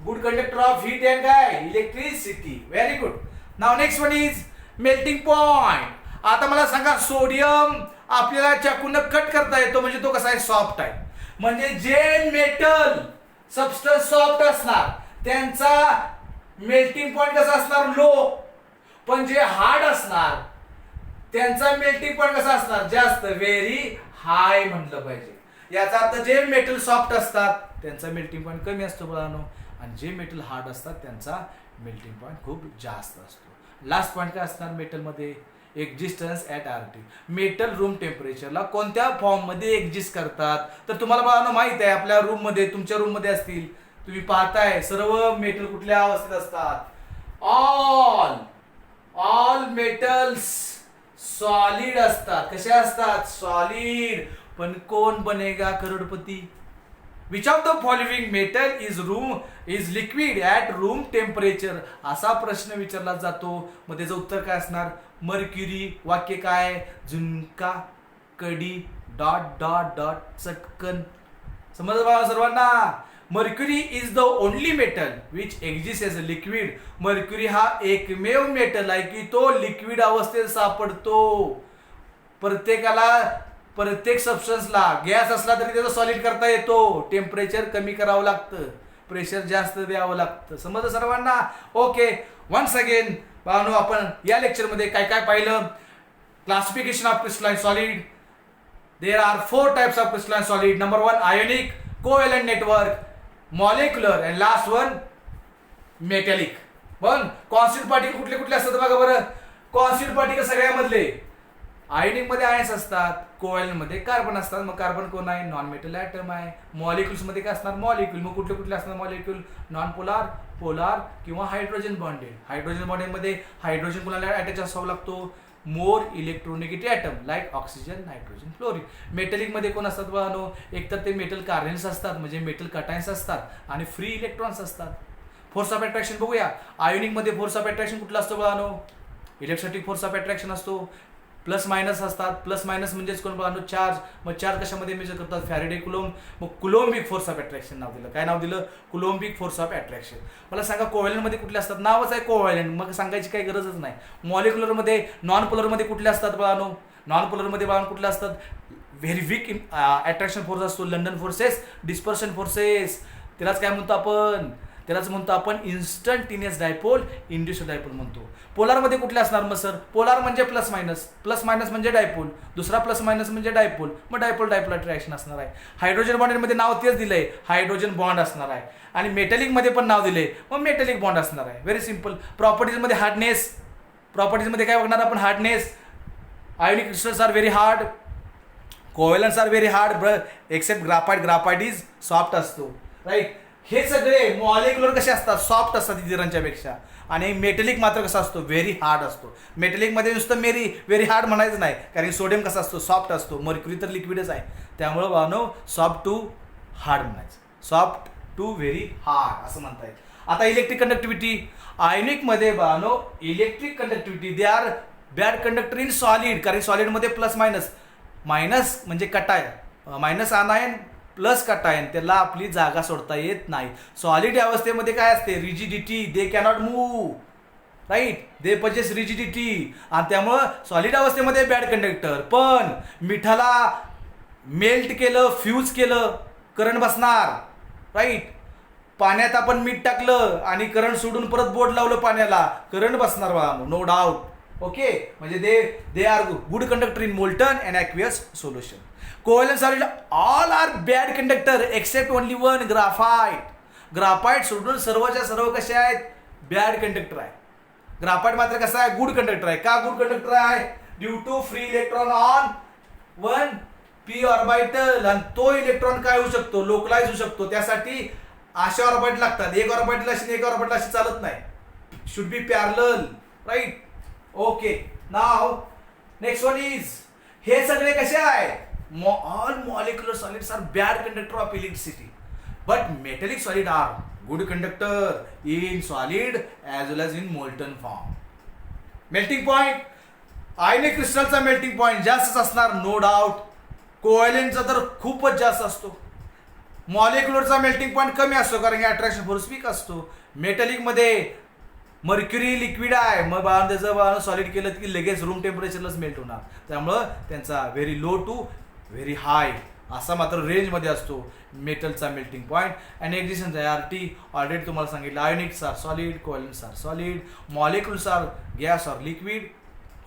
good conductor of heat and काय, electricity. Very good. Now next one is melting point. आता मला सांगा, sodium आपल्याला चाकून cut करता येतो, म्हणजे तो कसा आहे, सॉफ्ट आहे. म्हणजे जे मेटल सबस्टन्स सॉफ्ट असणार त्यांचा मेल्टिंग पॉइंट कसा असणार, लो. पण जे हार्ड असणार त्यांचा मेल्टिंग पॉइंट कसा असणार, जास्त, व्हेरी हाय म्हटलं पाहिजे. याचा अर्थ जे मेटल सॉफ्ट असतात त्यांचा मेल्टिंग पॉइंट कमी असतो मुलांनो, आणि जे मेटल हार्ड असतात त्यांचा मेल्टिंग पॉइंट खूप जास्त असतो. लास्ट पॉइंट काय असणार मेटलमध्ये, existence at RT. Metal room टेम्परेचरला कोणत्या फॉर्म मध्ये एक्झिस्ट करतात. तर तुम्हाला बाळांनो माहित आहे, आपल्या रूम मध्ये, तुमच्या रूम मध्ये असतील, तुम्ही पाहताय सर्व मेटल कुठल्या अवस्थेत असतात, ऑल मेटल्स सॉलिड असतात. कसे असतात, सॉलिड. पण Kaun Banega Crorepati? Which of the following metal is liquid at room temperature, असा प्रश्न विचारला जातो. मग त्याचं उत्तर काय असणार, मर्क्युरी. वाक्य काय, झुणका, कडी, डॉट डॉट डॉट, चटकन. समजलं बाबा सर्वांना? Mercury is the only metal which exist as a liquid. Mercury हा एकमेव मेटल आहे की तो लिक्विड अवस्थेत सापडतो. प्रत्येक सबस्टन्सला गॅस असला तरी त्याचा सॉलिड करता येतो. टेम्परेचर कमी करावं लागतं, प्रेशर जास्त द्यावं लागतं. समजलं सर्वांना? ओके, वन्स अगेन पाहू आपण या लेक्चरमध्ये काय काय पाहिलं. Classification of crystalline solid. There are 4 types of crystalline solid. Number 1 ionic, covalent network, molecular, and last one metallic. पण कॉन्स्टिट्यूट पार्टिकल कुठले कुठले असतात बघा बरं. कॉन्स्टिट्यूट पार्टिकल सगळ्यामधले आयोनिक मध्ये आयन्स असतात, कोव्हॅलेंट मध्ये कार्बन असतात. मग कार्बन कोण आहे? नॉन मेटल ॲटम आहे. मॉलिक्युल्स मध्ये काय असणार? मॉलिक्युल. मग कुठले कुठले असणार मॉलिक्युल? नॉन पोलार, पोलार किंवा हायड्रोजन बॉन्डेड. हायड्रोजन बॉन्डेड मध्ये हायड्रोजन कोणाला अटॅच असावा लागतो? More electronegative atom like oxygen, nitrogen, fluorine. Metallic मध्ये कोण असतात बघा? एकतर ते मेटल कार्बन्स असतात म्हणजे मेटल कटायन्स असतात आणि फ्री इलेक्ट्रॉन्स असतात. फोर्स ऑफ अट्रॅक्शन बघूया. आयोनिक मध्ये फोर्स ऑफ अट्रॅक्शन कुठला असतो बघा? इलेक्ट्रोस्टॅटिक फोर्स ऑफ अट्रॅक्शन असतो. प्लस मायनस असतात. प्लस मायनस म्हणजेच कोण बघा? चार्ज. मग चार्ज कशामध्ये मेजर करतात? Faraday Coulomb. मग कुलॉम्बिक फोर्स ऑफ अट्रॅक्शन नाव दिलं. काय नाव दिलं? कुलॉम्बिक फोर्स ऑफ अट्रॅक्शन. मला सांगा कोव्हॅलेंट मध्ये कुठले असतात? नावच आहे कोव्हॅलेंट, मग सांगायची काही गरजच नाही. मॉलिक्युलर मध्ये, नॉन पोलर मध्ये कुठले असतात बघा? नॉन पोलर मध्ये बघा कुठले असतात? व्हेरी वीक अट्रॅक्शन फोर्स असतो. London forces, dispersion forces. त्यालाच काय म्हणतो आपण? त्यालाच म्हणतो आपण इन्स्टंटेनियस डायपोल, इंड्युस्ड डायपोल म्हणतो. पोलारमध्ये कुठले असणार मग सर? पोलार म्हणजे प्लस मायनस, प्लस मायनस म्हणजे डायपोल, दुसरा प्लस मायनस म्हणजे डायपोल, मग डायपोल डायपोल अट्रॅक्शन असणार आहे. हायड्रोजन बॉन्डमध्ये नाव तेच दिलंय, हायड्रोजन बॉन्ड असणार आहे. आणि मेटलिकमध्ये पण नाव दिले, मग मेटलिक बॉन्ड असणार आहे. Very simple. प्रॉपर्टीजमध्ये हार्डनेस, प्रॉपर्टीजमध्ये काय बघणार आपण? Hardness. Ionic crystals are very hard, covalents are very hard except graphite. Graphite is soft असतो, राईट. हे सगळे मॉलिक्युलर कसे असतात? सॉफ्ट असतात इतरांच्या पेक्षा. आणि मेटलिक मात्र कसा असतो? व्हेरी हार्ड असतो. मेटलिकमध्ये नुसतं व्हेरी हार्ड म्हणायचं नाही, कारण सोडियम कसा असतो? सॉफ्ट असतो. मर्क्युरी तर लिक्विडच आहे, त्यामुळं बानो सॉफ्ट टू हार्ड म्हणायचं. सॉफ्ट टू व्हेरी हार्ड असं म्हणता येईल. आता इलेक्ट्रिक कंडक्टिव्हिटी. आयोनिकमध्ये बानो electric conductivity they are bad conductor in solid, कारण सॉलिडमध्ये प्लस मायनस, मायनस म्हणजे कटाय, मायनस आनायन प्लस कटायन, त्याला आपली जागा सोडता येत नाही. सॉलिड अवस्थेमध्ये काय असते? Rigidity, they cannot move, right. They possess rigidity, आणि त्यामुळं सॉलिड अवस्थेमध्ये बॅड कंडक्टर. पण मिठाला मेल्ट केलं, फ्यूज केलं, करंट बसणार, राईट. पाण्यात आपण मीठ टाकलं आणि करंट सोडून परत बोट लावलं पाण्याला, करंट बसणार बघा, नो डाऊट. ओके, म्हणजे they are good conductor in molten and aqueous solution. Covalent solid all are bad conductor except only one, graphite. Graphite सोडून सर्वच्या सर्व कसे आहेत? बॅड कंडक्टर आहे. ग्राफाइट मात्र कसा आहे? गुड कंडक्टर आहे. का गुड कंडक्टर आहे? Due to free electron on one P orbital, आणि तो इलेक्ट्रॉन काय होऊ शकतो? लोकलाइज होऊ शकतो. त्यासाठी अशा ऑर्बिट लागतात. एक ऑर्बिटल अशी एक ऑर्बिटल अशी चालत नाही, should be parallel, right. Okay, now next one is, हे सगळे कसे आहे? all molecular solids are bad conductor of electricity, but metallic solid are good conductor in solid as well as in molten form. Melting point. Ionic क्रिस्टलचा melting point जास्तच असणार, no doubt. कोव्हॅलेंटचा तर खूपच जास्त असतो. मॉलिक्युलरचा मेल्टिंग पॉइंट कमी असतो, कारण की अट्रॅक्शन फोर्स वीक असतो. मेटलिकमध्ये मर्क्युरी लिक्विड आहे, मग बाळा त्याचं सॉलिड केलं की लगेच रूम टेम्परेचरलाच मेल्ट होणार. त्यामुळं त्यांचा very low to very high असा मात्र रेंजमध्ये असतो मेटलचा melting point. And existence RT already तुम्हाला सांगितलं. Ionics are solid, covalents are solid, molecules are gas or liquid,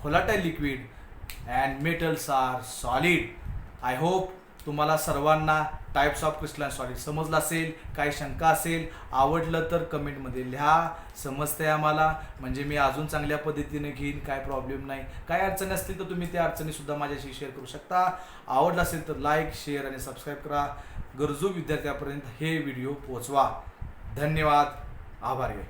volatile liquid, and metals are solid. I hope तुम्हाला सर्वांना टाइप्स ऑफ क्रिस्टलाइन सॉलिड समजलं असेल. काही शंका असेल, आवडलं तर कमेंटमध्ये लिहा. समजतंय आम्हाला, म्हणजे मी अजून चांगल्या पद्धतीने घेईन, काय प्रॉब्लेम नाही. काय अडचणी असतील तर तुम्ही त्या अडचणीसुद्धा माझ्याशी शेअर करू शकता. आवडलं असेल तर लाईक, शेअर आणि सबस्क्राईब करा. गरजू विद्यार्थ्यापर्यंत हे व्हिडिओ पोहोचवा. धन्यवाद, आभारी आहे.